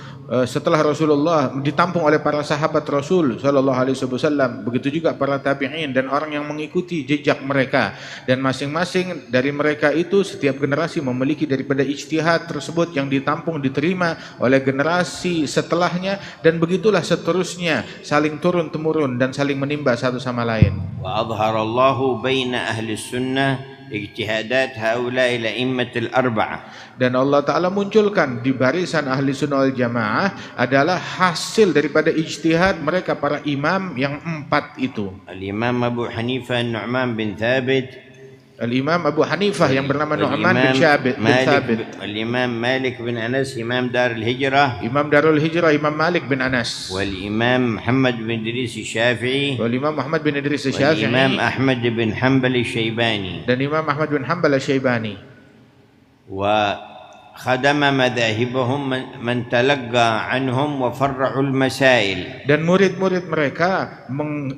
setelah Rasulullah, ditampung oleh para sahabat Rasul sallallahu alaihi wasallam, begitu juga para tabi'in dan orang yang mengikuti jejak mereka, dan masing-masing dari mereka itu setiap generasi memiliki daripada ijtihad tersebut yang ditampung, diterima oleh generasi setelahnya, dan begitulah seterusnya, saling turun temurun dan saling menimba satu sama lain. Wa adharallahu baina ahli sunnah ijtihadat haula'i al-a'immatul arba'ah. Dan Allah Ta'ala munculkan di barisan ahli sunnah wal jamaah adalah hasil daripada ijtihad mereka para imam yang 4 itu. Al-Imam Abu Hanifah Nu'man bin Thabit, Al-Imam Abu Hanifah yang bernama Nu'man bin Thabit, Al-Imam Malik bin Anas Imam Darul Hijrah, Imam Darul Hijrah Imam Malik bin Anas, wal-Imam Muhammad bin Idris Syafi'i, wal-Imam Muhammad bin Idris Syafi'i, wal-Imam Ahmad bin Hanbal Syaibani, dan Imam Ahmad bin Hanbal Syaibani. Wa khadama madahibahum man talaqqa anhum wa farra'u al-masail. Dan murid-murid mereka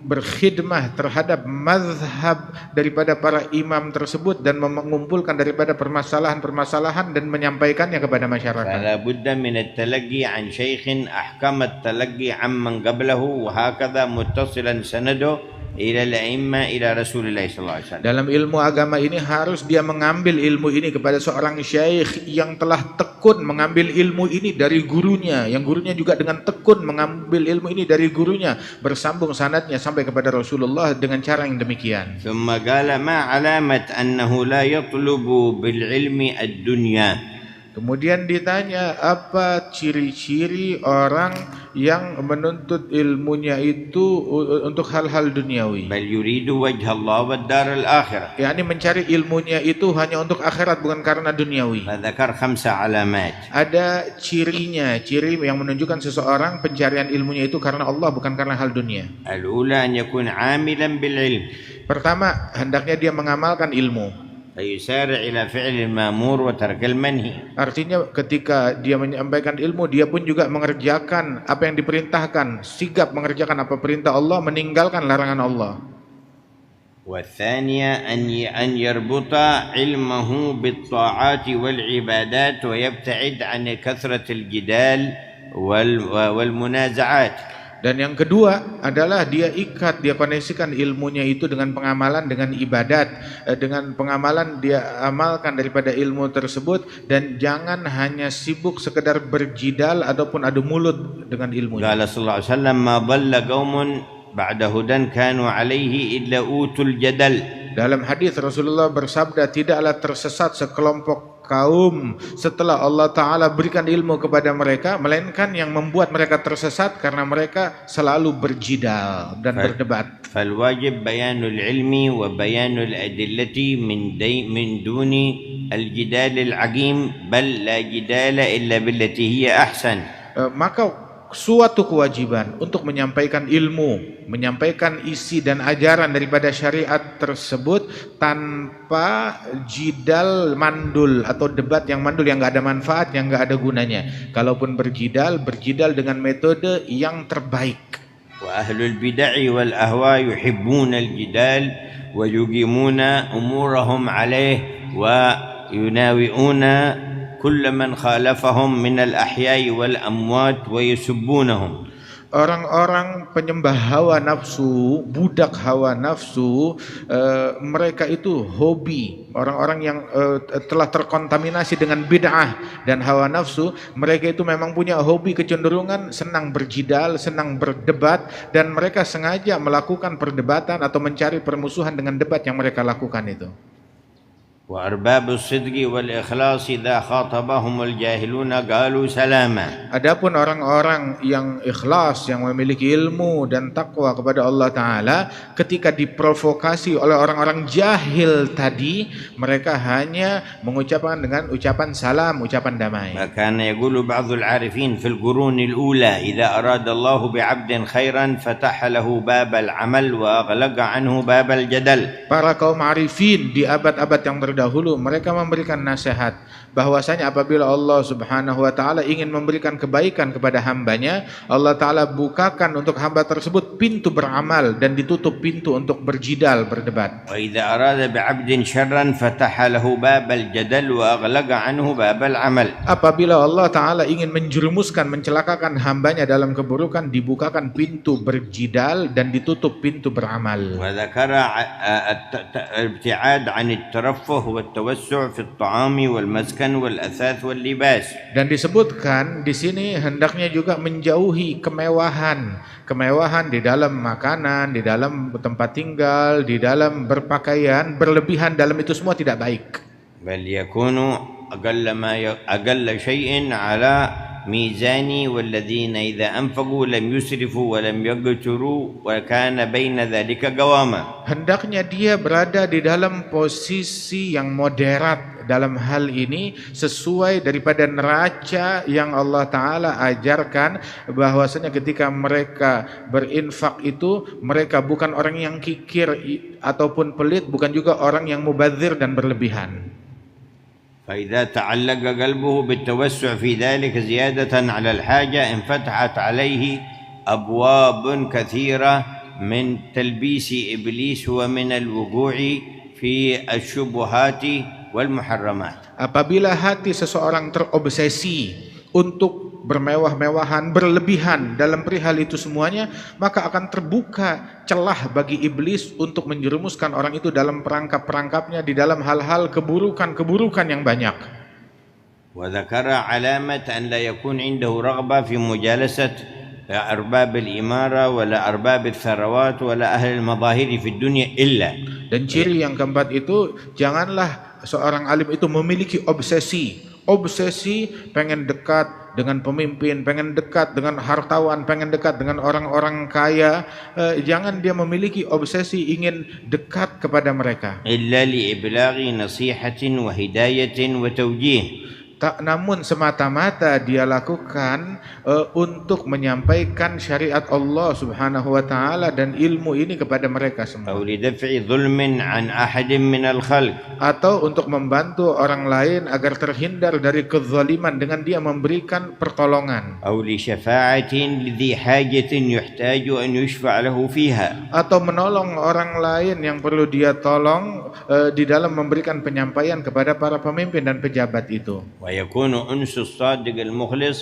berkhidmah terhadap mazhab daripada para imam tersebut dan mengumpulkan daripada permasalahan-permasalahan dan menyampaikannya kepada masyarakat. Fala budda min at-talaqqi an shaykhin ahkam at-talaqqi amman qablahu wa hakadha muttasilan sanadu ila al-a'imma ila Rasulillah sallallahu alaihi wasallam. Dalam ilmu agama ini harus dia mengambil ilmu ini kepada seorang syekh yang telah tekun mengambil ilmu ini dari gurunya, yang gurunya juga dengan tekun mengambil ilmu ini dari gurunya, bersambung sanadnya sampai kepada Rasulullah dengan cara yang demikian. Thumma qala ma alamat annahu la yatlubu bil ilmi ad-dunya. Kemudian ditanya, apa ciri-ciri orang yang menuntut ilmunya itu untuk hal-hal duniawi? Bal yuridu wajha Allah wad dar al-akhirah. yakni mencari ilmunya itu hanya untuk akhirat, bukan karena duniawi. Fadzakar 5 alamat. Ada cirinya, ciri yang menunjukkan seseorang pencarian ilmunya itu karena Allah, bukan karena hal dunia. Al-ula an yakun 'amilan bil ilm. Pertama, hendaknya dia mengamalkan ilmu. Fayusari' ila fi'l al-ma'mur wa tark al-manhi. Artinya ketika dia menyampaikan ilmu, dia pun juga mengerjakan apa yang diperintahkan, sigap mengerjakan apa perintah Allah, meninggalkan larangan Allah. والثانية أن يربط علمه بالطاعات والعبادات ويبتعد عن كثرة الجدال والمنازعات. Dan yang kedua adalah dia ikat, dia koneksikan ilmunya itu dengan pengamalan, dengan ibadat, dengan pengamalan dia amalkan daripada ilmu tersebut, dan jangan hanya sibuk sekedar berjidal ataupun adu mulut dengan ilmunya. Qala sallallahu alaihi wasallam ma dhalla qaumun ba'da hudan kanu alaihi illa utul jadal. Dalam hadis Rasulullah bersabda, tidaklah tersesat sekelompok kaum setelah Allah Ta'ala berikan ilmu kepada mereka, melainkan yang membuat mereka tersesat karena mereka selalu berjidal dan berdebat. Falwajib bayanul ilmi wa bayanul adillati min duni al-jidal al-agim bal la jidala illa billati hiya ahsan. Maka suatu kewajiban untuk menyampaikan ilmu, menyampaikan isi dan ajaran daripada syariat tersebut tanpa jidal mandul atau debat yang mandul, yang enggak ada manfaat, yang enggak ada gunanya. Kalaupun berjidal dengan metode yang terbaik. Wa ahlul bid'ah wal ahwa yuhibbuna al-jidal wa yuqimuna umurahum alayh wa yunawi'una كل من خالفهم من الأحياء والأموات ويسبونهم. Orang-orang penyembah hawa nafsu, budak hawa nafsu, mereka itu hobi. Orang-orang yang telah terkontaminasi dengan bid'ah dan hawa nafsu, mereka itu memang punya hobi, kecenderungan senang berjidal, senang berdebat, dan mereka sengaja melakukan perdebatan atau mencari permusuhan dengan debat yang mereka lakukan itu. وأرباب الصدق والإخلاص إذا خاطبهم الجاهلون قالوا سلاما. Adapun orang-orang yang ikhlas, yang memiliki ilmu dan takwa kepada Allah Ta'ala, ketika diprovokasi oleh orang-orang jahil tadi, mereka hanya mengucapkan dengan ucapan salam, ucapan damai. كان يقول بعض العارفين في القرون الأولى إذا أراد الله بعبد خيرا فتح له باب العمل وأغلق عنه باب الجدل. Para kaum arifin di abad-abad yang terdahulu mereka memberikan nasihat bahwasanya apabila Allah Subhanahu wa taala ingin memberikan kebaikan kepada hambanya, Allah taala bukakan untuk hamba tersebut pintu beramal dan ditutup pintu untuk berjidal, berdebat. Wa idza arada bi'abdin syarran fataha lahu babal jadal wa aghlaqa anhu babal amal. Apabila Allah taala ingin menjerumuskan, mencelakakan hambanya dalam keburukan, dibukakan pintu berjidal dan ditutup pintu beramal. Wa dzakara al-ibti'ad 'an at-taraffuh wa at-tawassu' fi at-ta'ami wal maskan wal athath wal libas. Dan disebutkan di sini hendaknya juga menjauhi kemewahan di dalam makanan, di dalam tempat tinggal, di dalam berpakaian. Berlebihan dalam itu semua tidak baik. Bal yakunu aqalla shay'in 'ala ميزاني والذين إذا أنفقوا لم يسرفوا ولم يقتروا وكان بين ذلك قواما. Hendaknya dia berada di dalam posisi yang moderat dalam hal ini, sesuai daripada neraca yang Allah Ta'ala ajarkan, bahwasanya ketika mereka berinfak itu mereka bukan orang yang kikir ataupun pelit, bukan juga orang yang mubadzir dan berlebihan. فإذا تعلق قلبه بالتوسع في ذلك زيادة على الحاجة انفتحت عليه أبواب كثيرة من تلبيس إبليس ومن الوقوع في الشبهات والمحرمات. Apabila hati seseorang terobsesi untuk bermewah-mewahan, berlebihan dalam perihal itu semuanya, maka akan terbuka celah bagi iblis untuk menjerumuskan orang itu dalam perangkap-perangkapnya di dalam hal-hal keburukan yang banyak. وذكر علامة أن لا يكون عنده رغبة في مجالسة أرباب الإمارة ولا أرباب الثروات ولا أهل المظاهر في الدنيا إلا. Dan ciri yang keempat itu, janganlah seorang alim itu memiliki obsesi pengen dekat dengan pemimpin, pengen dekat dengan hartawan, pengen dekat dengan orang-orang kaya. Jangan dia memiliki obsesi ingin dekat kepada mereka. إلا لإبلاغ نصيحة وهداية وتوجيه. Namun semata-mata dia lakukan untuk menyampaikan syariat Allah Subhanahu wa taala dan ilmu ini kepada mereka semua. أو لدفع ظلم عن أحد من الخلق. Atau untuk membantu orang lain agar terhindar dari kezaliman dengan dia memberikan pertolongan. أو لشفاعة لذي حاجة يحتاج أن يشفع له فيها. Atau menolong orang lain yang perlu dia tolong di dalam memberikan penyampaian kepada para pemimpin dan pejabat itu. ويكون أنس الصادق المخلص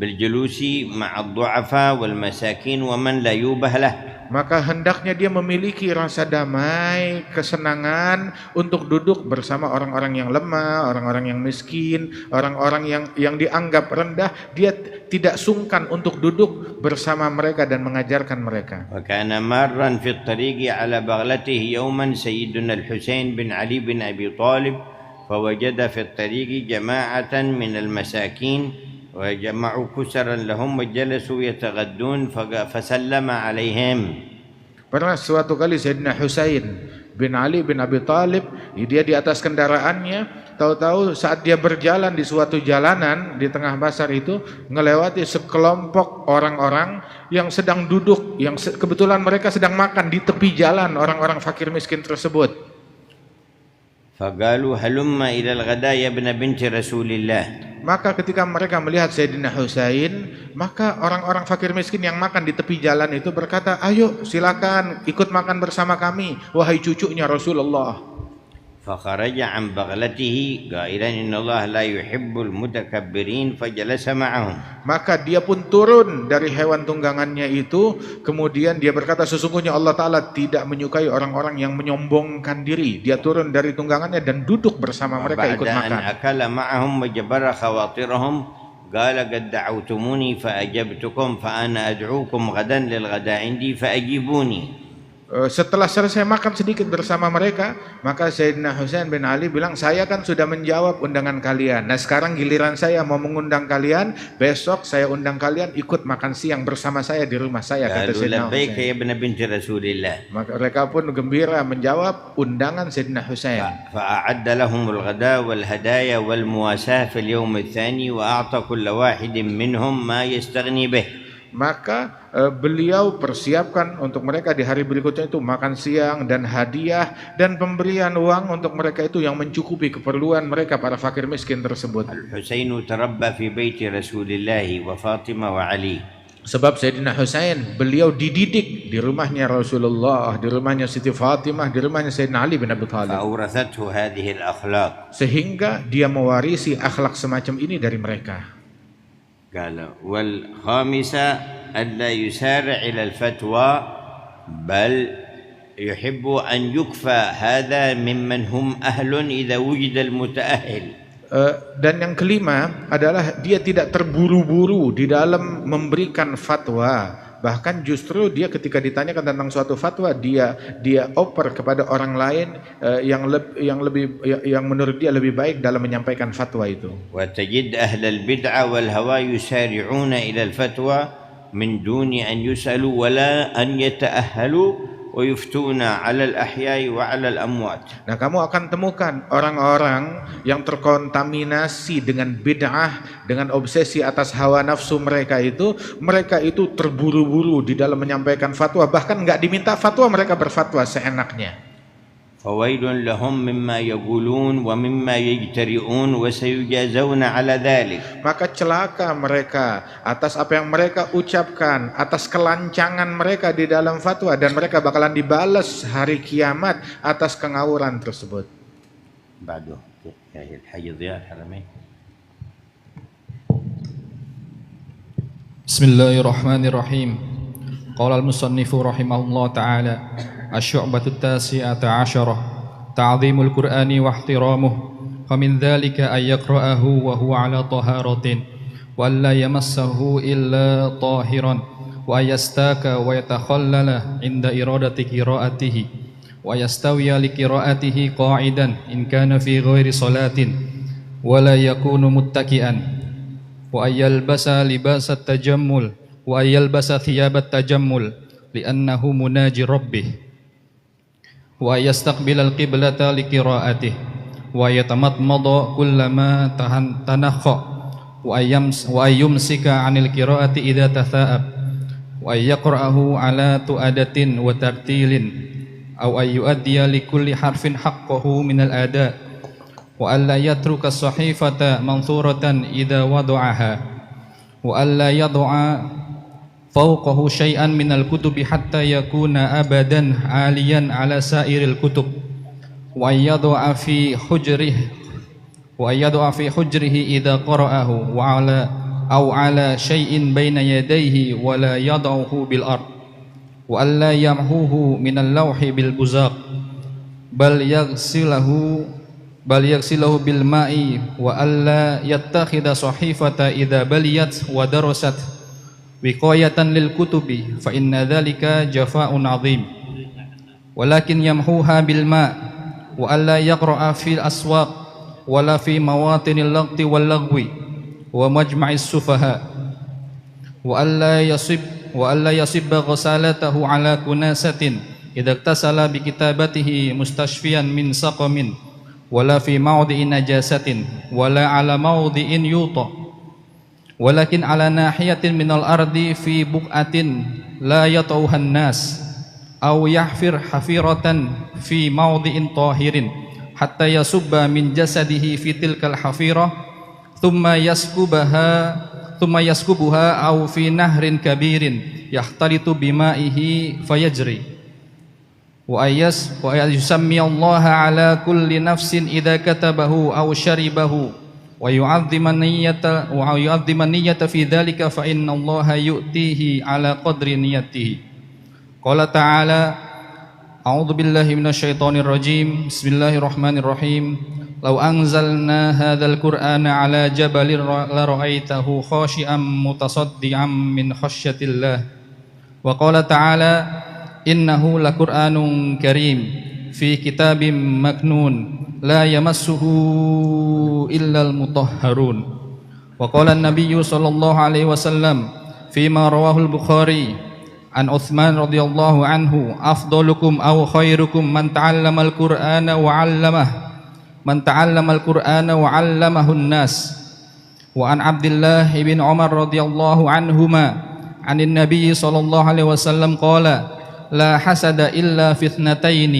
بالجلوس مع الضعفاء والمساكين ومن لا يوبه له. Maka hendaknya dia memiliki rasa damai, kesenangan untuk duduk bersama orang-orang yang lemah, orang-orang yang miskin, orang-orang yang dianggap rendah. Dia tidak sungkan untuk duduk bersama mereka dan mengajarkan mereka. وكان مارا في الطريق على بغلته يوما سيدنا الحسين بن علي بن أبي طالب فوجد في الطريق جماعة من المساكين وجمعوا كسرا لهم وجلسوا يتغدون فسلم عليهم. Pernah suatu kali Sayyidina Husain bin Ali bin Abi Talib, dia di atas kendaraannya, tahu-tahu saat dia berjalan di suatu jalanan di tengah pasar itu, ngelewati sekelompok orang-orang yang sedang duduk, yang kebetulan mereka sedang makan di tepi jalan, orang-orang fakir miskin tersebut. فقالوا هلم إلى الغداء يا ابن بنت رسول الله. Maka ketika mereka melihat Sayyidina Husain, maka orang-orang fakir miskin yang makan di tepi jalan itu berkata, ayo silakan ikut makan bersama kami, wahai cucunya Rasulullah. فخرج عن بغلته قائلا إن الله لا يحب المتكبرين فجلس معهم. Maka dia pun turun dari hewan tunggangannya itu, kemudian dia berkata, sesungguhnya Allah Ta'ala tidak menyukai orang-orang yang menyombongkan diri. Dia turun dari tunggangannya dan duduk bersama mereka ikut makan. وبعد أن أكل معهم وجبر خواطرهم قال قد دعوتموني فأجبتكم فأنا أدعوكم غدا للغداء عندي فأجيبوني. Setelah selesai makan sedikit bersama mereka, maka Sayyidina Husain bin Ali bilang, saya kan sudah menjawab undangan kalian. Nah sekarang giliran saya mau mengundang kalian, besok saya undang kalian ikut makan siang bersama saya di rumah saya, kata Sayyidina Husain. Maka mereka pun gembira menjawab undangan Sayyidina Husain. فأعد لهم الغداء والهدايا والمواساة في اليوم الثاني وأعطى كل واحد منهم ما يستغني به. maka beliau persiapkan untuk mereka di hari berikutnya itu makan siang dan hadiah dan pemberian uang untuk mereka itu yang mencukupi keperluan mereka para fakir miskin tersebut. Al-Husain tarabba fi baiti Rasulillah wa Fatimah wa Ali. Sebab Sayyidina Husain beliau dididik di rumahnya Rasulullah, di rumahnya Siti Fatimah, di rumahnya Sayyidina Ali bin Abi Thalib. Fa'awrathathu hadhihi al-akhlaq. Sehingga dia mewarisi akhlak semacam ini dari mereka. Qala wal khamisa alla yusari' ila al-fatwa bal yuhibbu an yukfa hadha mimman hum ahlun idza wujida al-mutaahhil. Dan yang kelima adalah dia tidak terburu-buru di dalam memberikan fatwa. Bahkan justru dia ketika ditanyakan tentang suatu fatwa dia oper kepada orang lain yang menurut dia lebih baik dalam menyampaikan fatwa itu. Wa tajid ahlal bid'ah wal hawa yusari'una ila al-fatwa min duni an yusalu wala an yata'ahhalu ويفتونا على الأحياء وعلى الأموات. Nah, kamu akan temukan orang-orang yang terkontaminasi dengan bid'ah, dengan obsesi atas hawa nafsu mereka itu terburu-buru di dalam menyampaikan fatwa, bahkan nggak diminta fatwa mereka berfatwa seenaknya. فويل لهم مما يقولون ومما يجترئون وسيجازون على ذلك. Maka celaka mereka atas apa yang mereka ucapkan, atas kelancangan mereka di dalam fatwa, dan mereka bakalan dibalas hari kiamat atas kengawuran tersebut. بعده الحي ضياء الحرمين. Bismillahirrahmanirrahim. Qala al-musannif rahimahullah ta'ala asy-syu'batu at-tasi'ata 'asyarah ta'dhimul Qur'ani wa ihtiramuhu famin dzalika ay yaqra'ahu wa huwa 'ala taharatin wa alla yamassahu illa tahiran wa yastaka wa yatakhallala 'inda iradati qira'atihi wa yastawiya li qira'atihi qa'idan in kana fi ghairi salatin wa la yakunu muttaki'an wa ayyalbasa libasat tajammul wa ayyalbasa thiyabat tajammul li'annahu munaji rabbih wa yastaqbil al-qiblata liqira'atih wa yatamatmada kullama tanakha wa ayyumsika 'anil qira'ati idza tatha'ab wa yaqra'ahu 'ala tu'adatin wa tartilin aw ayyu'addiya likulli harfin haqqahu minal ada wa alla yatruka as-sahifata manthuratan idza wada'aha wa alla yad'a fawqahu syai'an minal kutubi hatta yakuna abadan 'aliyan 'ala sa'iril kutub wa yad'a fi hujrihi idza qara'ahu wa 'ala syai'in baina yadayhi wa la yad'uhu bil ard wa alla yamhuhu minal lawhi bil buzaq bal yaghsilahu bil ma'i wa alla yattakhidha sahifata idza baliyat wa darasat wiqayatan lil kutubi fa inna dzalika jafa'un 'azim walakin yamhuha bil ma' wa alla yaqra'a fil aswaq wala fi mawatinil lagti wal lagwi wa majma'is sufaha wa alla yasibba ghasalatahu 'ala kunasatin idza iktasala bi kitabatihi mustashfiyan min saqamin wala fi mawdi'in najasatin wala 'ala mawdi'in yuta walakin ala nahiyatin minal ardi fi buqatin la yatauhan nas aw yahfir hafiratan fi mawdi'in tahirin hatta yasubba min jasadihi fi tilkal hafirah thumma yaskubuha aw fi nahrin kabirin yahtalitu bima'ihi fayajri wa yusammi Allah ala kulli nafsin idza katabahu aw syaribahu wa yu'azziman niyyata fi dzalika fa inna Allaha yu'tihi ala qadri niyyatihi. Qala ta'ala a'udzu billahi minasyaitonir rajim. Bismillahirrahmanirrahim. Law anzalna hadzal qur'ana ala jabalin la ra'aitahu khashi'an mutasaddian min khasyatillah. Wa qala ta'ala innahu laqur'anun karim fi kitabim maknun la yamassuhu illal mutahharun wa qala an-nabiyyu sallallahu alaihi wasallam fima rawahul Bukhari an Utsman radhiyallahu anhu afdalukum aw khairukum man ta'allamal qur'ana wa 'allamahu an-nas wa an Abdullah ibn Umar radhiyallahu anhuma عن النبي صلى الله عليه وسلم قال لا حسد إلا في اثنتين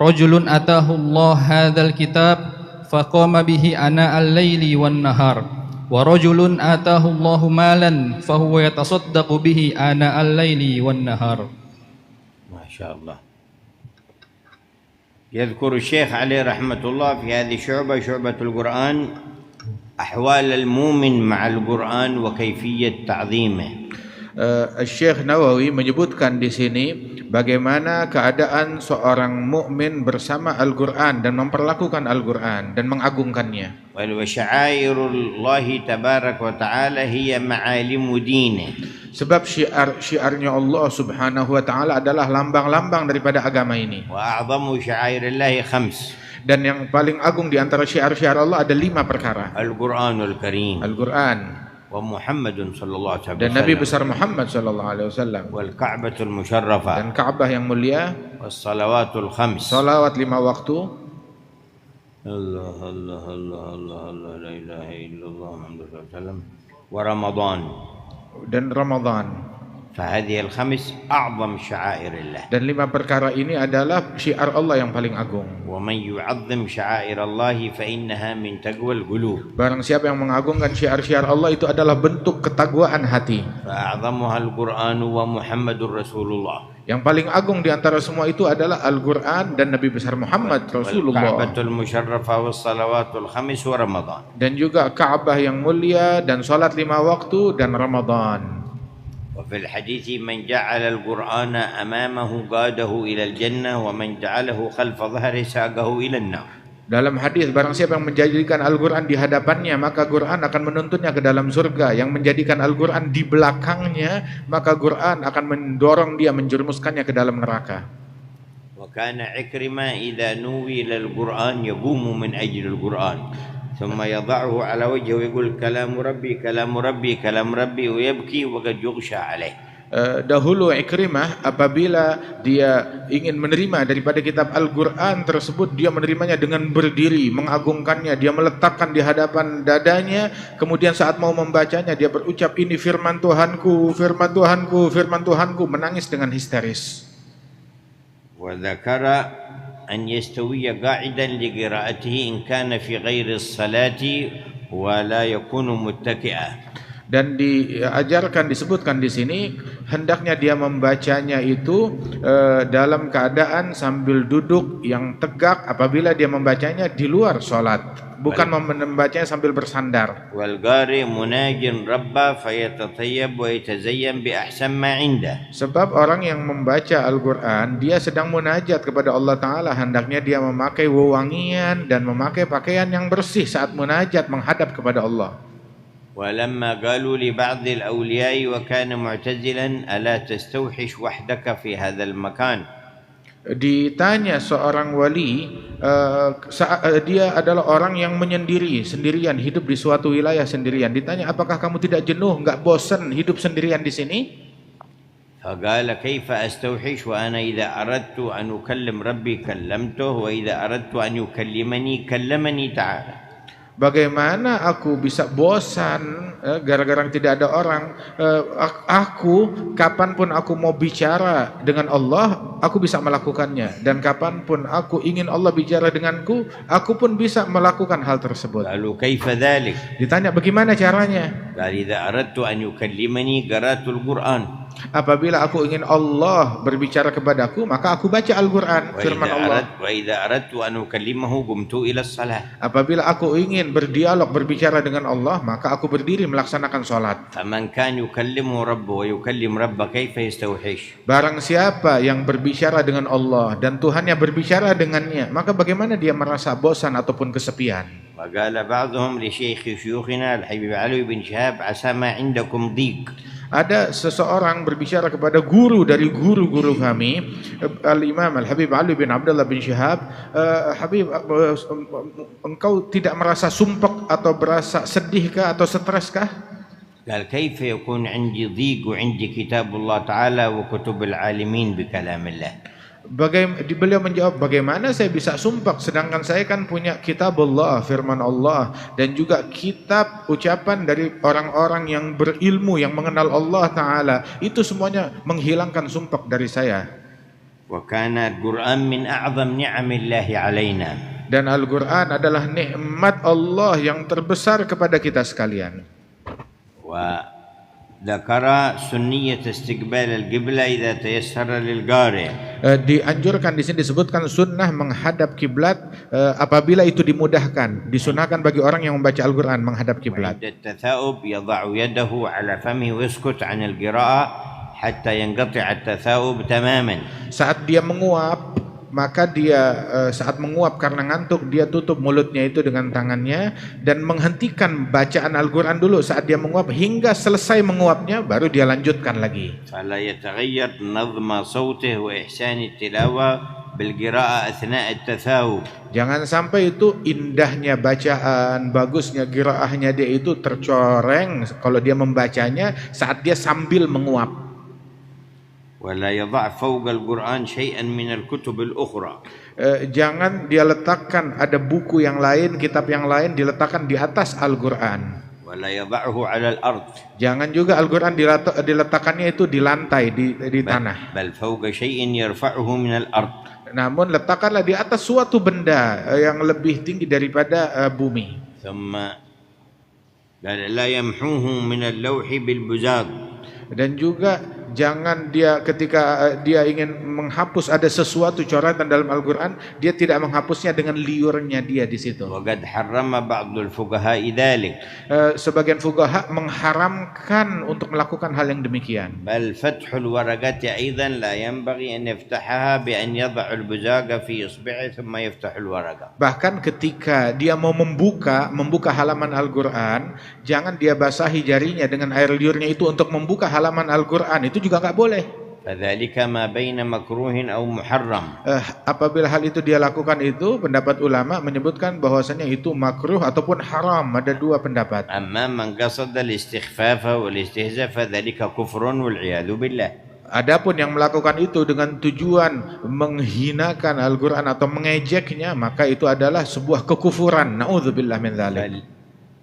رجل أتاه الله هذا الكتاب فقام به آناء الليل والنهار ورجل آتاه الله مالا فهو يتصدق به آناء الليل والنهار. ما شاء الله. يذكر الشيخ عليه رحمة الله في هذه الشعبة، شعبة القرآن، أحوال المؤمن مع القرآن وكيفية تعظيمه. Syekh Nawawi menyebutkan di sini bagaimana keadaan seorang mukmin bersama Al-Qur'an dan memperlakukan Al-Qur'an dan mengagungkannya. وشعائر الله تبارك وتعالى هي معالم دينه. Sebab syiarnya Allah Subhanahu wa taala adalah lambang-lambang daripada agama ini. وأعظم شعائر الله 5. Dan yang paling agung di antara syiar-syiar Allah ada 5 perkara. القرآن الكريم. Al-Qur'an. ومحمد صلى الله عليه وسلم. Dan Nabi besar Muhammad sallallahu alaihi wasallam. والكعبة المشرفة. Dan Ka'bah yang mulia. والصلوات الخمس. Salawat 5 waktu. الله الله الله الله الله لا إله إلا الله محمد صلى الله عليه وسلم. ورمضان. Dan Ramadan. فهذه الخمس أعظم شعائر الله. Dan 5 perkara ini adalah syiar Allah yang paling agung. ومن يعظم شعائر الله فإنها من تقوى القلوب. Barang siapa yang mengagungkan syiar-syiar Allah itu adalah bentuk ketakwaan hati. فأعظمها القرآن ومحمد رسول الله. Yang paling agung di antara semua itu adalah Al-Qur'an dan Nabi besar Muhammad Rasulullah. والكعبة المشرفة والصلوات الخمس ورمضان. Dan juga Ka'bah yang mulia dan salat 5 waktu dan Ramadan. وفي الحديث من جعل القرآن أمامه قاده إلى الجنة ومن جعله خلف ظهره ساقه إلى النار. Dalam hadis, barang siapa yang menjadikan Al-Qur'an di hadapannya, maka Qur'an akan menuntunnya ke dalam surga. Yang menjadikan Al-Qur'an di belakangnya, maka Qur'an akan mendorong dia, menjerumuskannya ke dalam neraka. وكان عكرمة إذا نوي للقرآن يقوم من أجل القرآن ثم يضعه على وجهه ويقول كلام ربي كلام ربي كلام ربي ويبكي وقد يغشى عليه. Dahulu Ikrimah apabila dia ingin menerima daripada kitab Al-Qur'an tersebut, dia menerimanya dengan berdiri, mengagungkannya, dia meletakkan di hadapan dadanya, kemudian saat mau membacanya dia berucap, ini firman Tuhanku, firman Tuhanku, firman Tuhanku, menangis dengan histeris. وذكر أن يستوي قاعدا لقراءته إن كان في غير الصلاة ولا يكون متكئا. Dan diajarkan, disebutkan di sini hendaknya dia membacanya itu dalam keadaan sambil duduk yang tegak apabila dia membacanya di luar sholat, bukan membacanya sambil bersandar. والقارئ مناج ربه فيتطيب ويتزين بأحسن ما عنده. Sebab orang yang membaca Al-Qur'an dia sedang munajat kepada Allah Ta'ala, hendaknya dia memakai wewangian dan memakai pakaian yang bersih saat munajat menghadap kepada Allah. ولما قالوا لبعض الأولياء وكان معتزلا ألا تستوحش وحدك في هذا المكان. Ditanya seorang wali, dia adalah orang yang menyendiri, sendirian, hidup di suatu wilayah sendirian. Ditanya, apakah kamu tidak jenuh, enggak bosan hidup sendirian di sini? فقال كيف أستوحش وأنا إذا أردت أن أكلم ربي كلمته وإذا أردت أن يكلمني كلمني تعالى. Bagaimana aku bisa bosan gara-gara tidak ada orang? Aku kapanpun aku mau bicara dengan Allah, aku bisa melakukannya. Dan kapanpun aku ingin Allah bicara denganku, aku pun bisa melakukan hal tersebut. قالوا كيف ذلك؟ Ditanya bagaimana caranya? قال إذا أردت أن يكلمني قرأت القرآن. Apabila aku ingin Allah berbicara kepadaku, maka aku baca Al-Qur'an, firman Allah. وإذا أردت أن أكلمه قمت إلى الصلاة. Apabila aku ingin berdialog, berbicara dengan Allah, maka aku berdiri melaksanakan salat. فمن كان يكلمه ربه ويكلم ربه كيف يستوحش؟ Barang siapa yang berbicara dengan Allah dan Tuhannya berbicara dengannya, maka bagaimana dia merasa bosan ataupun kesepian? وقال بعضهم لشيخ شيوخنا الحبيب علي بن شهاب عسى ما عندكم ضيق. Ada seseorang berbicara kepada guru dari guru-guru kami, Al-Imam Al-Habib Ali bin Abdullah bin Syihab, Habib, engkau tidak merasa sumpek atau berasa sedihkah atau streskah? قال كيف يكون عندي ضيق وعندي كتاب الله تعالى وكتب العالمين بكلام الله. Beliau menjawab, bagaimana saya bisa sumpah sedangkan saya kan punya kitabullah, firman Allah, dan juga kitab ucapan dari orang-orang yang berilmu yang mengenal Allah Ta'ala. Itu semuanya menghilangkan sumpah dari saya. وكان القرآن من أعظم نعم الله علينا. Dan Al-Quran adalah nikmat Allah yang terbesar kepada kita sekalian. وذكر سنية استقبال القبلة إذا تيسر للقارئ. Dianjurkan di sini disebutkan sunnah menghadap kiblat apabila itu dimudahkan, disunahkan bagi orang yang membaca Al-Quran menghadap kiblat. وعند التثاؤب يضع يده على فمه ويسكت عن القراءة حتى ينقطع التثاؤب تماما. Saat dia menguap, maka dia saat menguap karena ngantuk, dia tutup mulutnya itu dengan tangannya dan menghentikan bacaan Al-Quran dulu saat dia menguap hingga selesai menguapnya, baru dia lanjutkan lagi. فلا يتغير نظم صوته وإحسان التلاوة بالقراءة أثناء التثاؤب. Jangan sampai itu indahnya bacaan, bagusnya qiraahnya dia itu tercoreng kalau dia membacanya saat dia sambil menguap. ولا يضع فوق القرآن شيئا من الكتب الأخرى. Jangan dia letakkan ada buku yang lain, kitab yang lain diletakkan di atas Al-Quran. ولا يضعه على الأرض. Jangan juga Al-Quran diletakkannya itu di lantai, di tanah. بل فوق شيء يرفعه من الأرض. Namun letakkanlah di atas suatu benda yang lebih tinggi daripada bumi. ثم قال لا يمحوه من اللوح بالبزاق. Dan juga jangan dia ketika dia ingin menghapus ada sesuatu coretan dalam Al-Quran, dia tidak menghapusnya dengan liurnya dia di situ. وقد حرم بعض الفقهاء ذلك. Sebagian fuqaha mengharamkan untuk melakukan hal yang demikian. بل فتح الورقات أيضا لا ينبغي أن يفتحها بأن يضع البزاق في إصبعه ثم يفتح الورقة. Bahkan ketika dia mau membuka halaman Al-Quran, jangan dia basahi jarinya dengan air liurnya itu untuk membuka halaman Al-Quran, itu juga nggak boleh. فذلك ما بين مكروه أو محرم. Apabila hal itu dia lakukan itu, pendapat ulama menyebutkan bahwasanya itu makruh ataupun haram. Ada dua pendapat. أما من قصد الاستخفاف والاستهزاء فذلك كفر والعياذ بالله. Adapun yang melakukan itu dengan tujuan menghinakan Al-Quran atau mengejeknya, maka itu adalah sebuah kekufuran. Na'udzubillah min dzalik.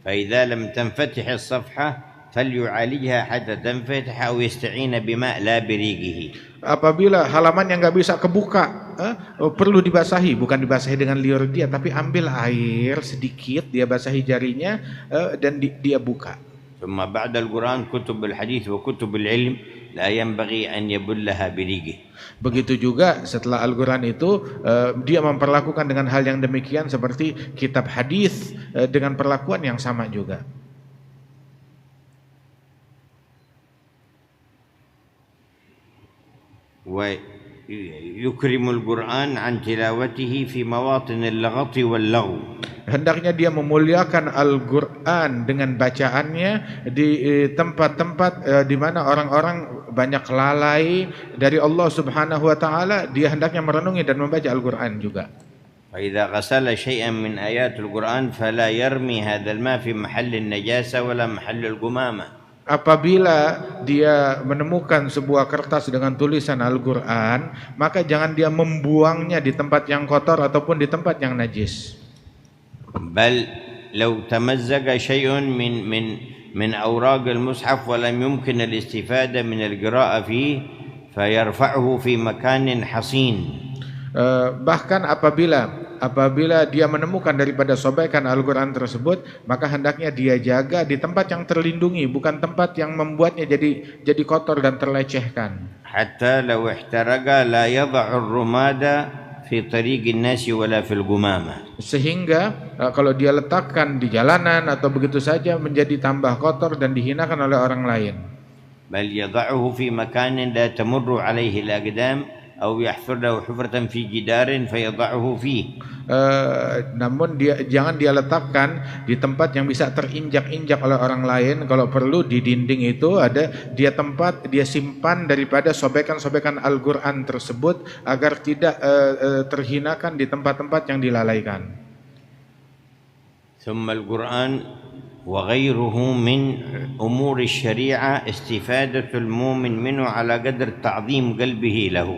فإذا لم تنفتح الصفحة فليعالجها حتى تنفتح أو يستعين بماء لا بريقه. Apabila halaman yang nggak bisa kebuka, perlu dibasahi, bukan dibasahi dengan liur dia, tapi ambil air sedikit, dia basahi jarinya dan dia buka. ثم بعد القرآن كتب الحديث وكتب العلم لا ينبغي أن يبلها بريقه. Begitu juga setelah Al-Quran itu dia memperlakukan dengan hal yang demikian seperti kitab hadis dengan perlakuan yang sama juga. ويكرم القرآن عن تلاوته في مواطن اللغط واللغو. Hendaknya dia memuliakan Al-Quran dengan bacaannya di tempat-tempat di mana orang-orang banyak lalai dari Allah Subhanahu wa taala, dia hendaknya merenungi dan membaca Al-Quran juga. فإذا غسل شيئا من آيات القرآن فلا يرمي هذا الماء في محل النجاسة ولا محل القمامة. Apabila dia menemukan sebuah kertas dengan tulisan Al-Quran, maka jangan dia membuangnya di tempat yang kotor ataupun di tempat yang najis. بل لو تمزق شيء من أوراق المصحف ولم يمكن الاستفادة من القراءة فيه فيرفعه في مكان حصين. Bahkan apabila dia menemukan daripada sobekan Al-Quran tersebut, maka hendaknya dia jaga di tempat yang terlindungi, bukan tempat yang membuatnya jadi kotor dan terlecehkan. حتى لو احترق لا يضع الرماد في طريق الناس ولا في القمامة. Sehingga kalau dia letakkan di jalanan atau begitu saja menjadi tambah kotor dan dihinakan oleh orang lain. بل يضعه في مكان لا تمر عليه الأقدام أو يحفر له حفرة في جدار فيضعه فيه. Namun jangan dia letakkan di tempat yang bisa terinjak-injak oleh orang lain. Kalau perlu di dinding itu ada dia simpan daripada sobekan-sobekan Al-Quran tersebut agar tidak terhinakan di tempat-tempat yang dilalaikan. ثم القرآن وغيره من أمور الشريعة استفادة المؤمن منه على قدر تعظيم قلبه له.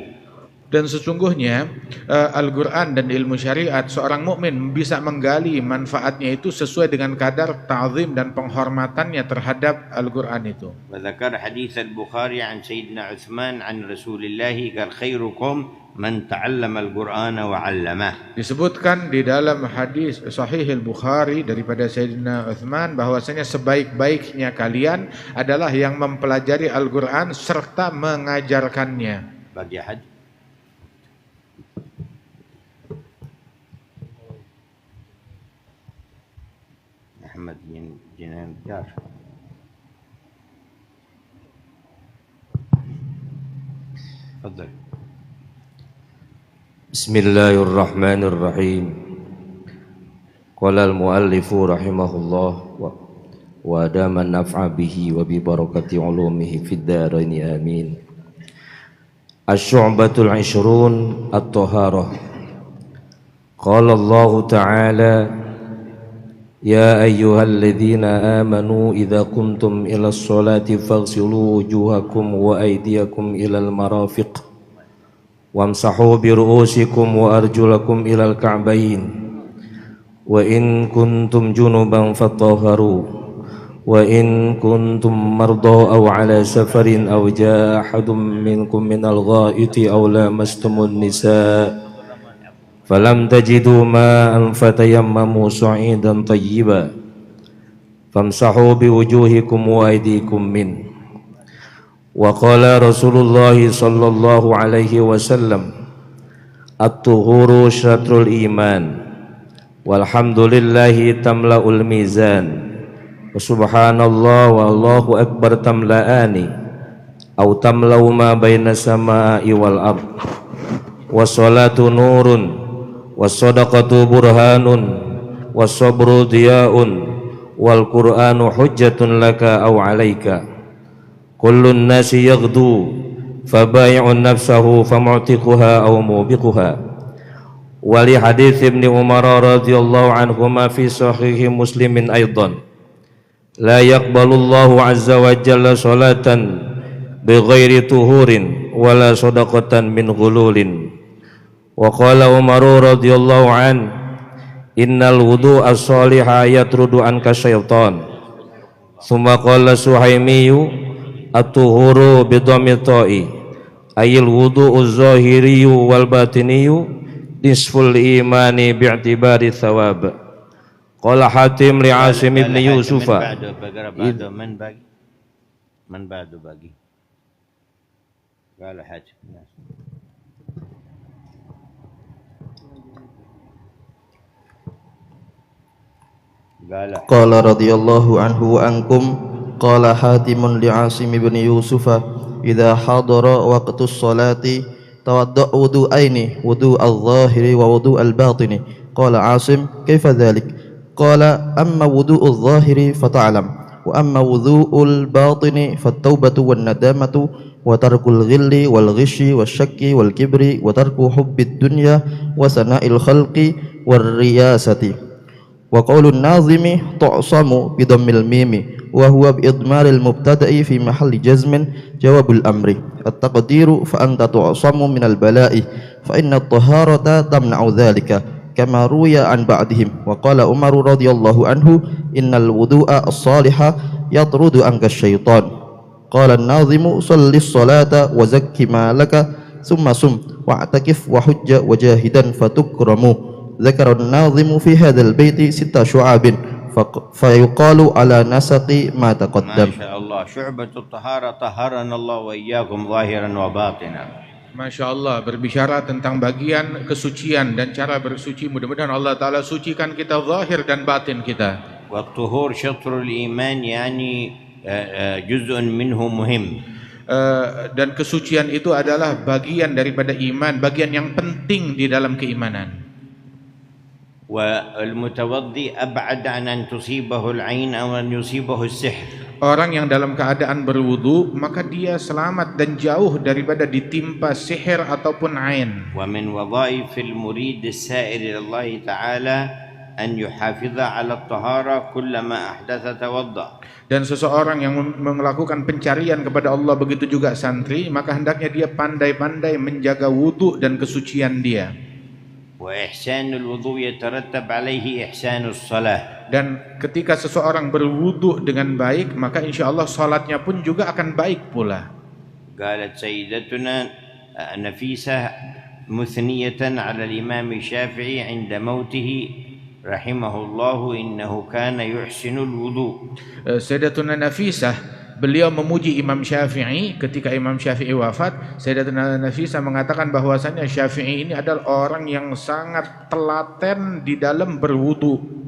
Dan sesungguhnya Al-Quran dan ilmu syariat, seorang mukmin bisa menggali manfaatnya itu sesuai dengan kadar ta'zim dan penghormatannya terhadap Al-Quran itu. وذكر حديث البخاري عن سيدنا عثمان عن رسول الله قال خيركم من تعلم القرآن وعلمه. Disebutkan di dalam hadis Sahih Al-Bukhari daripada Sayyidina Uthman bahwasanya sebaik-baiknya kalian adalah yang mempelajari Al-Quran serta mengajarkannya. باقي أحد؟ أحمد جنان جار. تفضل. بسم الله الرحمن الرحيم. قال المؤلف رحمه الله وأدام النفع به وببركة علومه في الدارين آمين. الشعبة العشرون الطهارة. قال الله تعالى يا أيها الذين آمنوا إذا قمتم إلى الصلاة فاغسلوا وجوهكم وأيديكم إلى المرافق وامسحوا برؤوسكم وأرجلكم إلى الكعبين وإن كنتم جنبا فطهروا وإن كنتم مرضى أو على سفر أو جاء أحد منكم من الغائط أو لامستم النساء فلم تجدوا ماء فتيمموا صعيدا طيبا فامسحوا بوجوهكم وأيديكم منه. وقال رسول الله صلى الله عليه وسلم الطهور شطر الإيمان والحمد لله تملأ الميزان وسبحان الله والله أكبر تملأان أو تملأ ما بين السماء والأرض والصلاة نور والصدقة برهان والصبر ضياء والقرآن حجة لك أو عليك كل الناس يغدو فبايع نفسه فمعتقها أو موبقها. ولحديث ابن عمر رضي الله عنهما في صحيح مسلم أيضا لا يقبل الله عز وجل صلاة بغير طهور ولا صدقة من غلول. وقال عمر رضي الله عنه إن الوضوء الصالح يطرد عنك الشيطان. ثم قال سحيمي الطهور بضم الطاء أي الوضوء الظاهري والباطني نصف الإيمان باعتبار الثواب. قال حاتم لعاصم بن يوسف من بعد باقي قال حاتم قال رضي الله عنه وعنكم قال حاتم لعاصم بن يوسف إذا حضر وقت الصلاة توضأ وضوءين وضوء الظاهر ووضوء الباطن. قال عاصم كيف ذلك؟ قال أما وضوء الظاهر فتعلم وأما وضوء الباطن فالتوبة والندامة وترك الغل والغش والشك والكبر وترك حب الدنيا وثناء الخلق والرياسة. وقول الناظم تعصم بضم الميم وهو بإضمار المبتدأ في محل جزم جواب الأمر. التقدير فأنت تعصم من البلاء فإن الطهارة تمنع ذلك كما روي عن بعضهم. وقال عمر رضي الله عنه إن الوضوء الصالح يطرد عنك الشيطان. قال الناظم صل الصلاة وزك مالك ثم صم واعتكف وحج وجاهدا فتكرم. ذكر الناظم في هذا البيت 6 شعاب فيقال على نسق ما تقدم. ما شاء الله. شعبة الطهارة طهرنا الله وإياكم ظاهرا وباطنا. Masya Allah, berbicara tentang bagian kesucian dan cara bersuci. Mudah-mudahan Allah Ta'ala sucikan kita zahir dan batin kita. والطهور شطر الإيمان يعني جزء منه مهم. Dan kesucian itu adalah bagian daripada iman, bagian yang penting di dalam keimanan. والمتوضي أبعد عن أن تصيبه العين أو أن يصيبه السحر. Orang yang dalam keadaan berwudu maka dia selamat dan jauh daripada ditimpa sihir ataupun ain. ومن وظائف المريد السائر إلى الله تعالى أن يحافظ على الطهارة كلما أحدث توضأ. Dan seseorang yang melakukan pencarian kepada Allah, begitu juga santri, maka hendaknya dia pandai-pandai menjaga wudu dan kesucian dia. وإحسان الوضوء يترتب عليه إحسان الصلاة. Dan ketika seseorang berwudu dengan baik, maka insya Allah salatnya pun juga akan baik pula. قالت سيدتنا نفيسة مثنية على الإمام الشافعي عند موته رحمه الله إنه كان يحسن الوضوء. Sayyidatuna Nafisah, beliau memuji Imam Syafi'i ketika Imam Syafi'i wafat. Sayyidatuna Nafisah mengatakan bahwasanya Syafi'i ini adalah orang yang sangat telaten di dalam berwudu.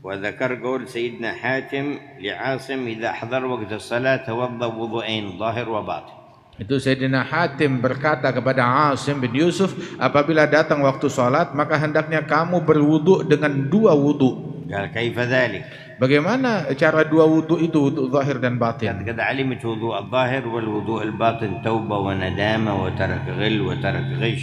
وذكر قول سيدنا حاتم لعاصم إذا حضر وقت الصلاة توضأ وضوءين ظاهر وباطن. Itu Sayyidina Hatim berkata kepada Asim bin Yusuf, apabila datang waktu salat maka hendaknya kamu berwudu dengan dua wudu. قال كيف ذلك؟ Bagaimana cara dua wudu itu, wudu zahir dan batin? قد علمت وضوء الظاهر والوضوء الباطن توبة وندامة وترك غل وترك غش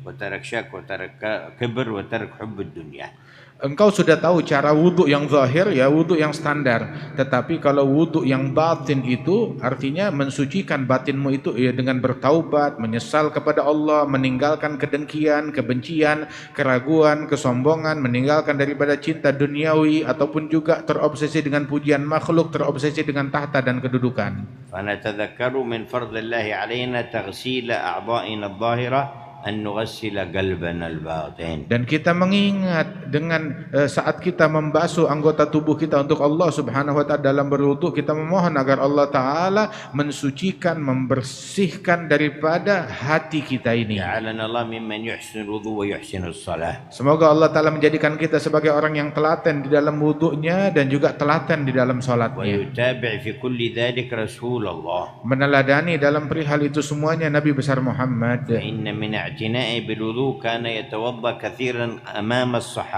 وترك شك وترك كبر وترك حب الدنيا. Engkau sudah tahu cara wudu yang zahir, ya wudu yang standar. Tetapi kalau wudu yang batin itu artinya mensucikan batinmu itu ya dengan bertaubat, menyesal kepada Allah, meninggalkan kedengkian, kebencian, keraguan, kesombongan, meninggalkan daripada cinta duniawi ataupun juga terobsesi dengan pujian makhluk, terobsesi dengan tahta dan kedudukan. فنتذكر من فرض الله علينا تغسيل أعضائنا الظاهرة أن نغسل قلبنا الباطن. Dan kita mengingat dengan saat kita membasuh anggota tubuh kita untuk Allah Subhanahu wa taala dalam berwudu, kita memohon agar Allah taala mensucikan, membersihkan daripada hati kita ini. جعلنا الله ممن يحسن الوضوء ويحسن الصلاة. Semoga Allah taala menjadikan kita sebagai orang yang telaten di dalam wudunya dan juga telaten di dalam salatnya. ويتابع في كل ذلك رسول الله. Meneladani dalam perihal itu semuanya Nabi besar Muhammad. فإن من اعتنائه بالوضوء كان يتوضأ كثيرا أمام الصحابة.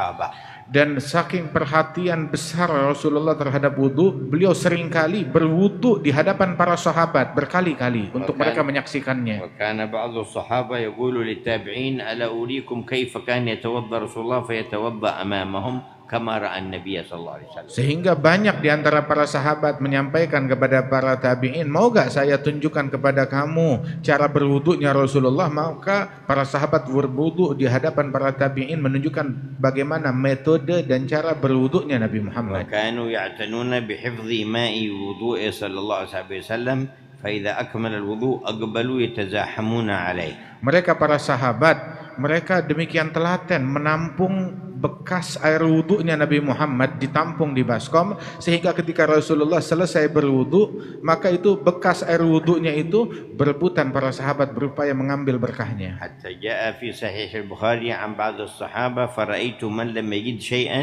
Dan saking perhatian besar Rasulullah terhadap wudu, beliau seringkali berwudu di hadapan para sahabat berkali-kali untuk mereka menyaksikannya. وكان بعض الصحابة يقول للتابعين ألا أريكم كيف كان يتوضأ رسول الله فيتوضأ أمامهم كما رأى النبي صلى الله عليه وسلم. Sehingga banyak di antara para sahabat menyampaikan kepada para tabi'in, mau gak saya tunjukkan kepada kamu cara berwudunya Rasulullah? Maka para sahabat berwudu di hadapan para tabi'in menunjukkan bagaimana metode dan cara berwudunya Nabi Muhammad. وكانوا يعتنون بحفظ ماء وضوء صلى الله عليه وسلم فإذا أكمل الوضوء أقبلوا يتزاحمون عليه. Mereka para sahabat, mereka demikian telaten menampung bekas air wudunya Nabi Muhammad, ditampung di baskom, sehingga ketika Rasulullah selesai berwudu, maka itu bekas air wudunya itu berebutan para sahabat berupaya mengambil berkahnya. حتى جاء في صحيح البخاري عن بعض الصحابة فرأيت من لم يجد شيئا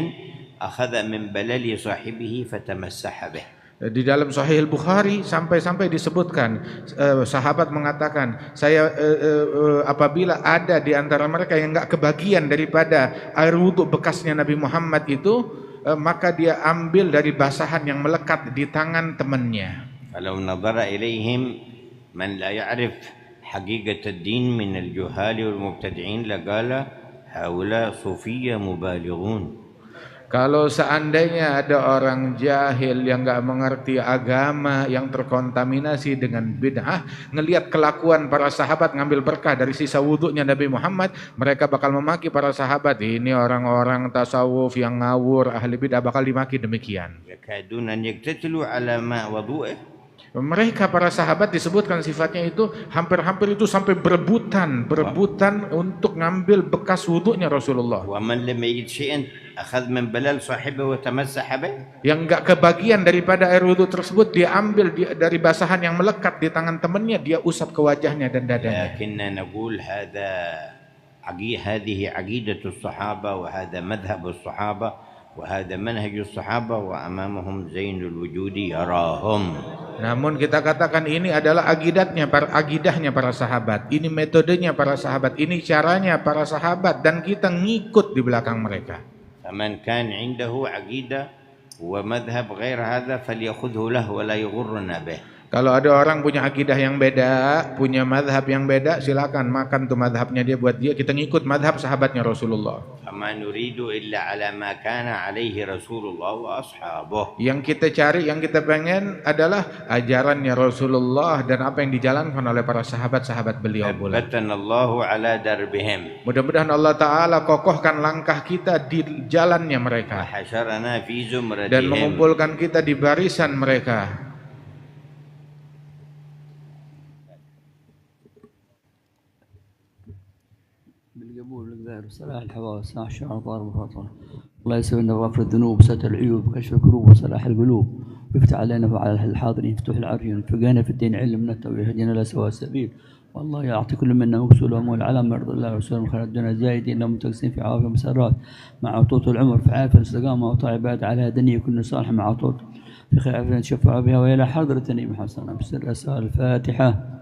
أخذ من بلل صاحبه فتمسح به. Di dalam Sahih Bukhari sampai-sampai disebutkan sahabat mengatakan, saya apabila ada di antara mereka yang enggak kebagian daripada air wudhu bekasnya Nabi Muhammad itu, maka dia ambil dari basahan yang melekat di tangan temannya. فلو نظر إليهم من لا يعرف حقيقة الدين من الجهال والمبتدعين لقال هؤلاء صوفية مبالغون. Kalau seandainya ada orang jahil yang enggak mengerti agama, yang terkontaminasi dengan bid'ah, ngelihat kelakuan para sahabat ngambil berkah dari sisa wudunya Nabi Muhammad, mereka bakal memaki para sahabat, ini orang-orang tasawuf yang ngawur, ahli bid'ah, bakal dimaki demikian. يكادون أن يقتتلوا على ماء وضوءه. Mereka para sahabat disebutkan sifatnya itu hampir-hampir itu sampai berebutan untuk ngambil bekas wudunya Rasulullah. ومن لم يجد شيئا أخذ من بلال صاحبه وتمسح به. Yang enggak kebagian daripada air wudu tersebut, dia ambil dari basahan yang melekat di tangan temannya, dia usap ke wajahnya dan dadanya. لكننا نقول هذه عقيدة الصحابة وهذا مذهب الصحابة وهذا منهج الصحابة وأمامهم زين الوجود يراهم. Namun kita katakan ini adalah agidahnya para sahabat, ini metodenya para sahabat, ini caranya para sahabat, dan kita ngikut di belakang mereka. فمن كان عنده عقيدة ومذهب غير هذا فليأخذه له ولا يغرنا به. Kalau ada orang punya akidah yang beda, punya madhab yang beda, silakan makan tuh madhabnya dia buat dia. Kita ngikut madhab sahabatnya Rasulullah. فما نريد إلا على ما كان عليه رسول الله وأصحابه. Yang kita cari, yang kita pengen adalah ajarannya Rasulullah dan apa yang dijalankan oleh para sahabat-sahabat beliau. ثبتنا الله على دربهم. Mudah-mudahan Allah Ta'ala kokohkan langkah kita di jalannya mereka وحشرنا في dan زمرتهم. mengumpulkan kita di barisan mereka. بالقبول والإقبال وصلاح الحواس صلاح الشعر طار الفاطمة. الله يسوي لنا غفر الذنوب ستر العيوب كشف الكروب وصلاح القلوب ويفتح علينا وعلى الحاضرين يفتح العارفين فقانا في الدين علمنا ويهدينا إلى سواء السبيل. والله يعطي كل منا مكسول واموال على مرض الله ورسوله من خير الدنيا زايدين لهم متقسين في عافيه ومسرات مع طول العمر في عافيه واستقامه وطاعه بعد على دنيا كل صالح مع طول في خير عافيه نشفع بها والى حضره النبي حسنا بسر اسال الفاتحه.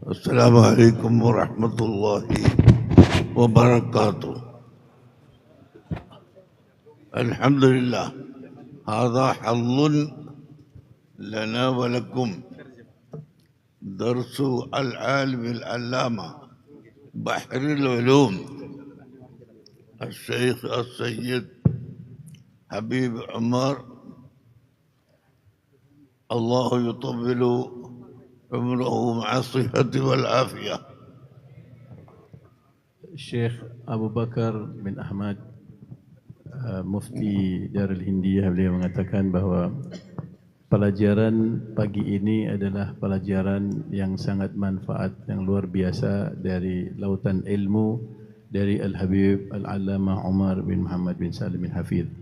السلام عليكم ورحمة الله وبركاته. الحمد لله هذا حظ لنا ولكم درس العالم العلامة بحر العلوم الشيخ السيد حبيب عمر الله يطول عمره مع الصحة والعافية. Syekh Abu Bakar bin Ahmad Mufti Darul Hindiyah, beliau mengatakan bahawa pelajaran pagi ini adalah pelajaran yang sangat manfaat, yang luar biasa dari lautan ilmu dari Al-Habib Al-Allamah Umar bin Muhammad bin Salim bin Hafidh.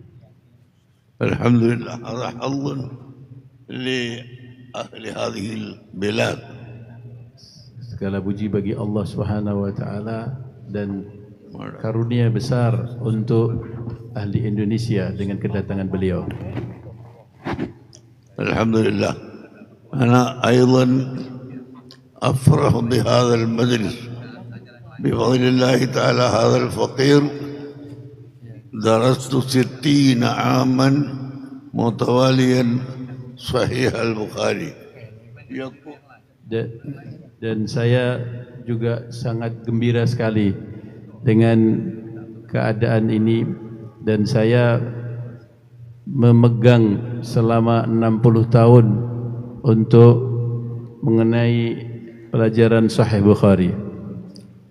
Alhamdulillah, hadha hazzun li ahli hadhihi al-bilad. Segala puji bagi Allah Subhanahu wa taala dan karunia besar untuk ahli Indonesia dengan kedatangan beliau. Alhamdulillah. Ana aidan afrahu bi hadha al-majlis bi fadlillah ta'ala hadha al-faqir darastu 60 aaman mutawaliyan Sahih Al-Bukhari. Dan saya juga sangat gembira sekali dengan keadaan ini, dan saya memegang selama 60 tahun untuk mengenai pelajaran Sahih Bukhari.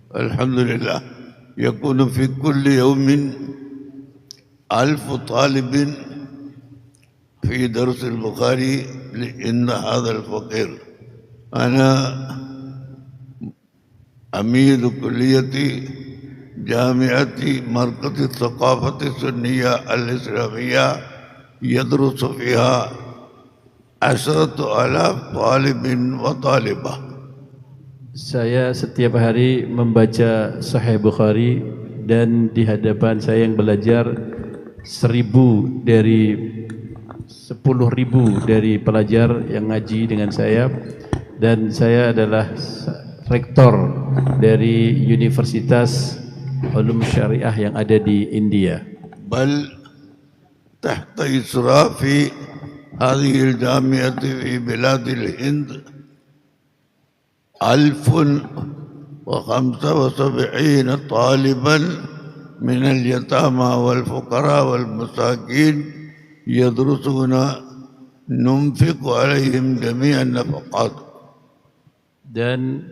Alhamdulillah, yakunu fi kulli yawmin 1000 talibin في درس البخاري لأن هذا الفقير. أنا عميد كلية جامعة مركز الثقافة السنية الإسلامية يدرس فيها 10,000 طالب وطالبة. Saya setiap hari membaca Sahih Bukhari dan di hadapan saya yang belajar 1000 dari pelajar yang ngaji dengan saya, dan saya adalah rektor dari Universitas Ulum Syariah yang ada di India. Bal tahta israfi hadhihi al-jami'ati fi bilad al-Hind 1075 طالبا من اليتامى والفقراء والمساكين يدرسون ننفق عليهم جميع النفقات. Dan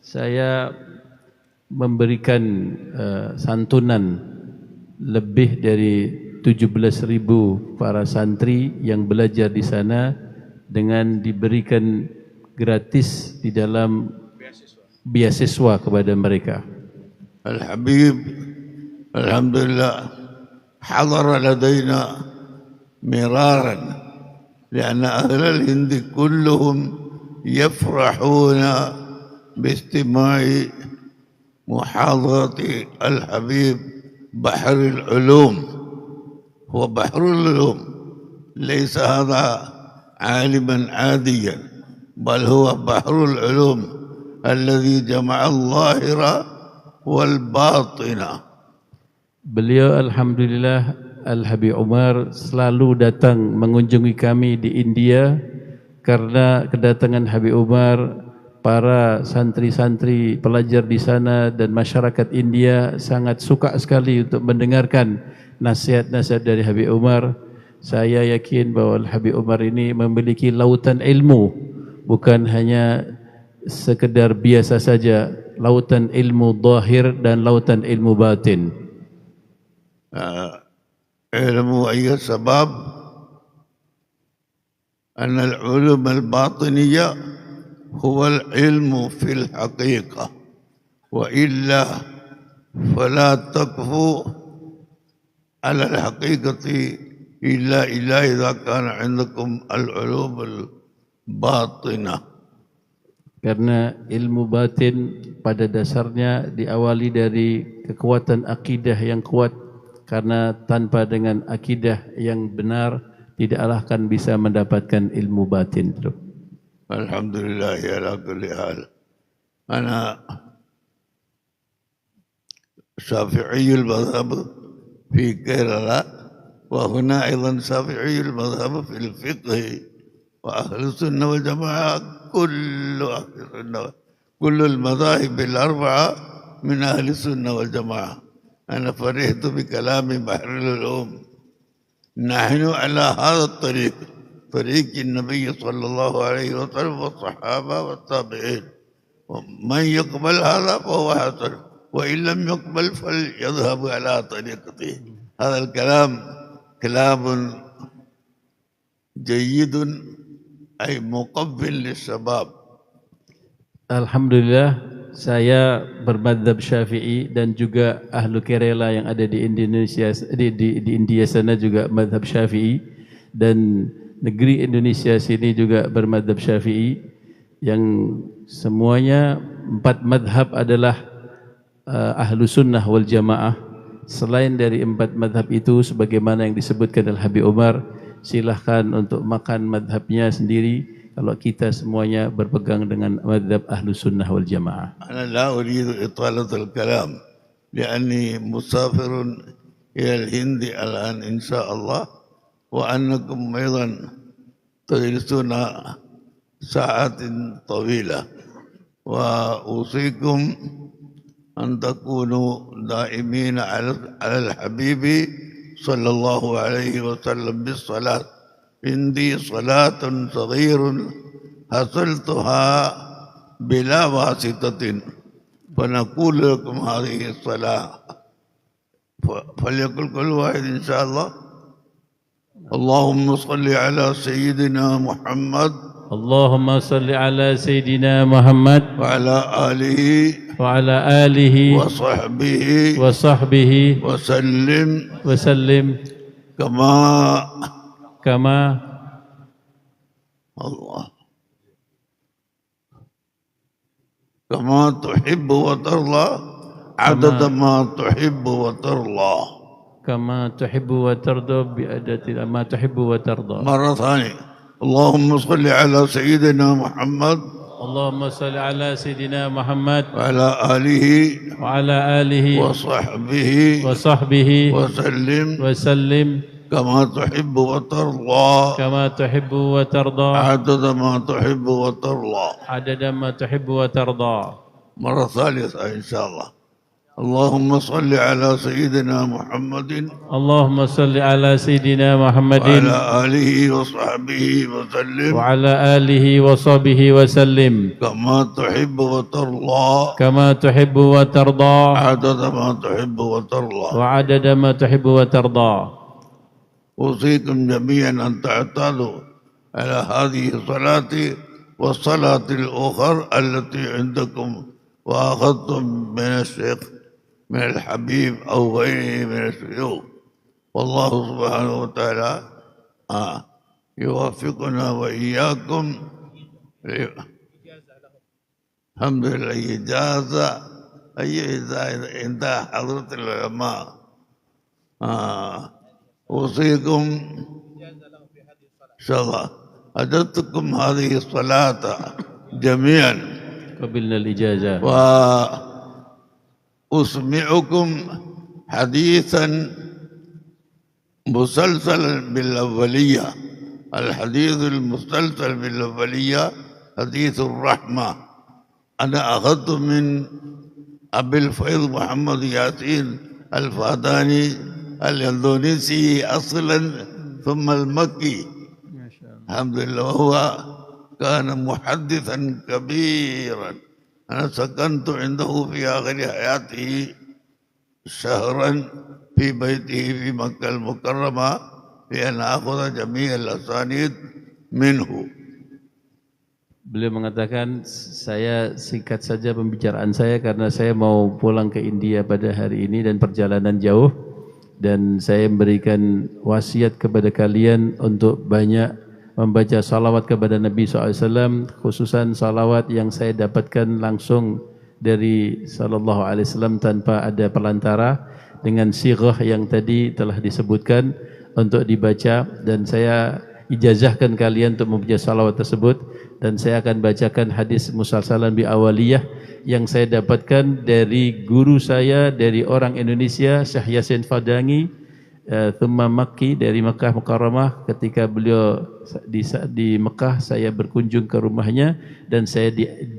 saya memberikan santunan lebih dari 17.000 para santri yang belajar di sana dengan diberikan gratis di dalam beasiswa kepada mereka. Al-Habib alhamdulillah hadara ladaina مرارا لأن أهل الهند كلهم يفرحون باستماع محاضرة الحبيب بحر العلوم هو بحر العلوم، ليس هذا عالما عاديا، بل هو بحر العلوم الذي جمع الظاهر والباطن. Beliau alhamdulillah Al-Habib Umar selalu datang mengunjungi kami di India. Karena kedatangan Habib Umar, para santri-santri pelajar di sana dan masyarakat India sangat suka sekali untuk mendengarkan nasihat-nasihat dari Habib Umar. Saya yakin bahwa Habib Umar ini memiliki lautan ilmu, bukan hanya sekedar biasa saja, lautan ilmu zahir dan lautan ilmu batin. علم أي سبب أن العلوم الباطنية هو العلم في الحقيقة، وإلا فلا تكفو على الحقيقة إلا إذا كان عندكم العلوم الباطنة. Karena ilmu batin pada dasarnya diawali dari kekuatan akidah yang kuat. Karena tanpa dengan akidah yang benar tidaklah akan bisa mendapatkan ilmu batin itu. Alhamdulillah ala kulli hal. Ana Syafi'i al-madhhab fi Kerala, wa huna aidan Syafi'i al-madhhab fi al-fiqh, wa ahli sunnah wal jamaah kullu al-madhahib al-arba'a min ahli sunnah wal jamaah. أنا فرحت بكلام بحر العلوم. نحن على هذا الطريق، طريق النبي صلى الله عليه وسلم والصحابة والتابعين، ومن يقبل هذا فهو حسن، وإن لم يقبل فليذهب على طريقته. هذا الكلام كلام جيد أي مقبل للشباب. Alhamdulillah, saya bermadzhab Syafi'i dan juga ahlu Kerala yang ada di Indonesia, di India sana juga madzhab Syafi'i, dan negeri Indonesia sini juga bermadzhab Syafi'i, yang semuanya 4 madzhab adalah ahlu sunnah wal jamaah. Selain dari 4 madzhab itu, sebagaimana yang disebutkan oleh Habib Umar, silahkan untuk makan madzhabnya sendiri. Kalau kita semuanya berpegang dengan madzhab ahlu sunnah wal jamaah. Ana la uridu italat al-kalam, lianni musafirun ila al-Hind al-an insyaallah, wa annakum aidan tajlisuna sa'atin tawila, wa usikum an takunu daimina ala al-habibi sallallahu alaihi wasallam bis salat. عندي صلاة صغير حصلتها بلا واسطة، فنقول لكم هذه الصلاة، فليقل كل واحد إن شاء الله اللهم صل على سيدنا محمد، اللهم صل على سيدنا محمد وعلى آله وصحبه وسلم كما الله كما تحب وترضى عدد ما تحب وترضى، كما تحب وترضى بعدد ما تحب وترضى. مرة ثانية، اللهم صل على سيدنا محمد، اللهم صل على سيدنا محمد وعلى آله وصحبه وسلم كما تحب وترضى عدد ما تحب وترضى. مرة ثالثة إن شاء الله، اللهم صل على سيدنا محمد، اللهم صل على سيدنا محمد وعلى آله وصحبه وسلم كما تحب وترضى عدد ما تحب وترضى. أوصيكم جميعا أن تعتادوا على هذه الصلاة والصلاة الأخرى التي عندكم وأخذتم من الشيخ، من الحبيب أو غيره من الشيوخ، والله سبحانه وتعالى يوفقنا وإياكم. الحمد لله. إجازة أي إجازة عند حضرة العلماء أوصيكم شغا أجدتكم هذه الصلاة جميعا قبلنا الإجازة وأسمعكم حديثا مسلسلا بالأولية. الحديث المسلسل بالأولية حديث الرحمة. أنا أخذت من أبي الفيض محمد ياسين الفاداني الإندونيسي أصلا ثم المكي الحمد لله، وهو كان محدثا كبيرا. أنا سكنت عنده في آخر حياته شهرا في بيته في مكة المكرمة لأن أخذ جميع الأسانيد منه. Beliau mengatakan, saya singkat saja pembicaraan saya karena saya mau pulang ke India pada hari ini dan perjalanan jauh, dan saya memberikan wasiat kepada kalian untuk banyak membaca salawat kepada Nabi SAW, khususan salawat yang saya dapatkan langsung dari Sallallahu Alaihi Wasallam tanpa ada perantara, dengan sighah yang tadi telah disebutkan untuk dibaca, dan saya ijazahkan kalian untuk membaca salawat tersebut. Dan saya akan bacakan hadis musalsalan bi awaliyah yang saya dapatkan dari guru saya dari orang Indonesia, Syekh Yasin Fadangi Thumma Makki dari Mekah Mukarramah. Ketika beliau di Mekah, saya berkunjung ke rumahnya dan saya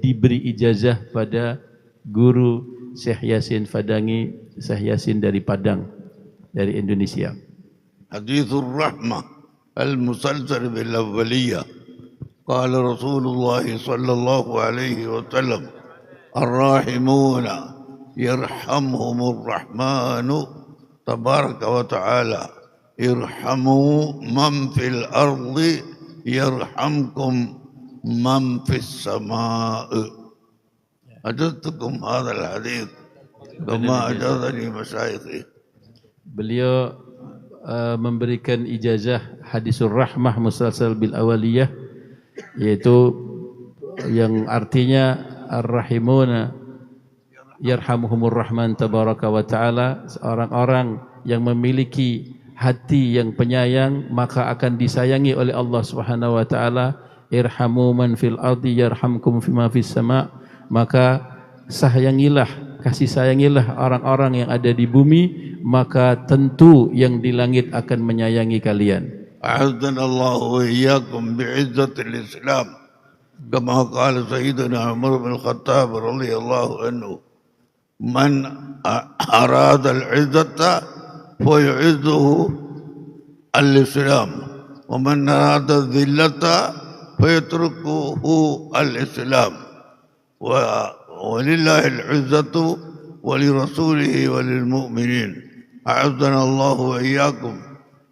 diberi ijazah pada guru Syekh Yasin Fadangi, Syekh Yasin dari Padang, dari Indonesia. Hadithur Rahmah al-musalsal bil awaliyah. قال رسول الله صلى الله عليه وسلم الراحمون يرحمهم الرحمن تبارك وتعالى ارحموا من في الأرض يرحمكم من في السماء. أجزتكم هذا الحديث كما أجازني مشايخي. Beliau memberikan ijazah hadisur rahmah musalsal bil awaliyah, yaitu yang artinya ar-rahimuna yarhamuhumur rahman tabaraka wa ta'ala, orang-orang yang memiliki hati yang penyayang maka akan disayangi oleh Allah Subhanahu wa taala. Irhamu man fil ardi yarhamkum fima fis sama, maka sayangilah, kasih sayangilah orang-orang yang ada di bumi, maka tentu yang di langit akan menyayangi kalian. أعزنا الله وإياكم بعزة الإسلام كما قال سيدنا عمر بن الخطاب رضي الله عنه من أراد العزة فيعزه الإسلام ومن أراد الذلة فيتركه الإسلام ولله العزة ولرسوله وللمؤمنين. أعزنا الله وإياكم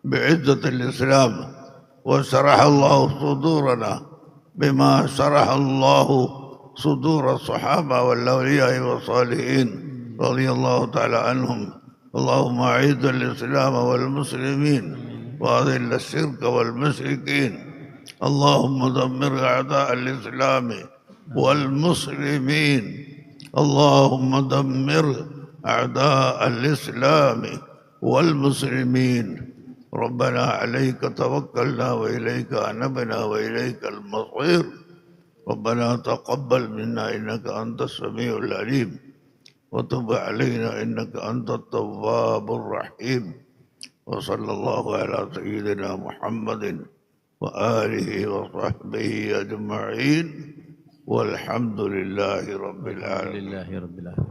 بعزة الإسلام وشرح الله صدورنا بما شرح الله صدور الصحابة والأولياء والصالحين رضي الله تعالى عنهم. اللهم أعز الإسلام والمسلمين وأذل الشرك والمشركين. اللهم دمر أعداء الإسلام والمسلمين. اللهم دمر أعداء الإسلام والمسلمين. ربنا عليك توكلنا وإليك أنبنا وإليك المصير. ربنا تقبل منا إنك أنت السميع العليم وتب علينا إنك أنت التواب الرحيم. وصلى الله على سيدنا محمد وآله وصحبه أجمعين والحمد لله رب العالمين.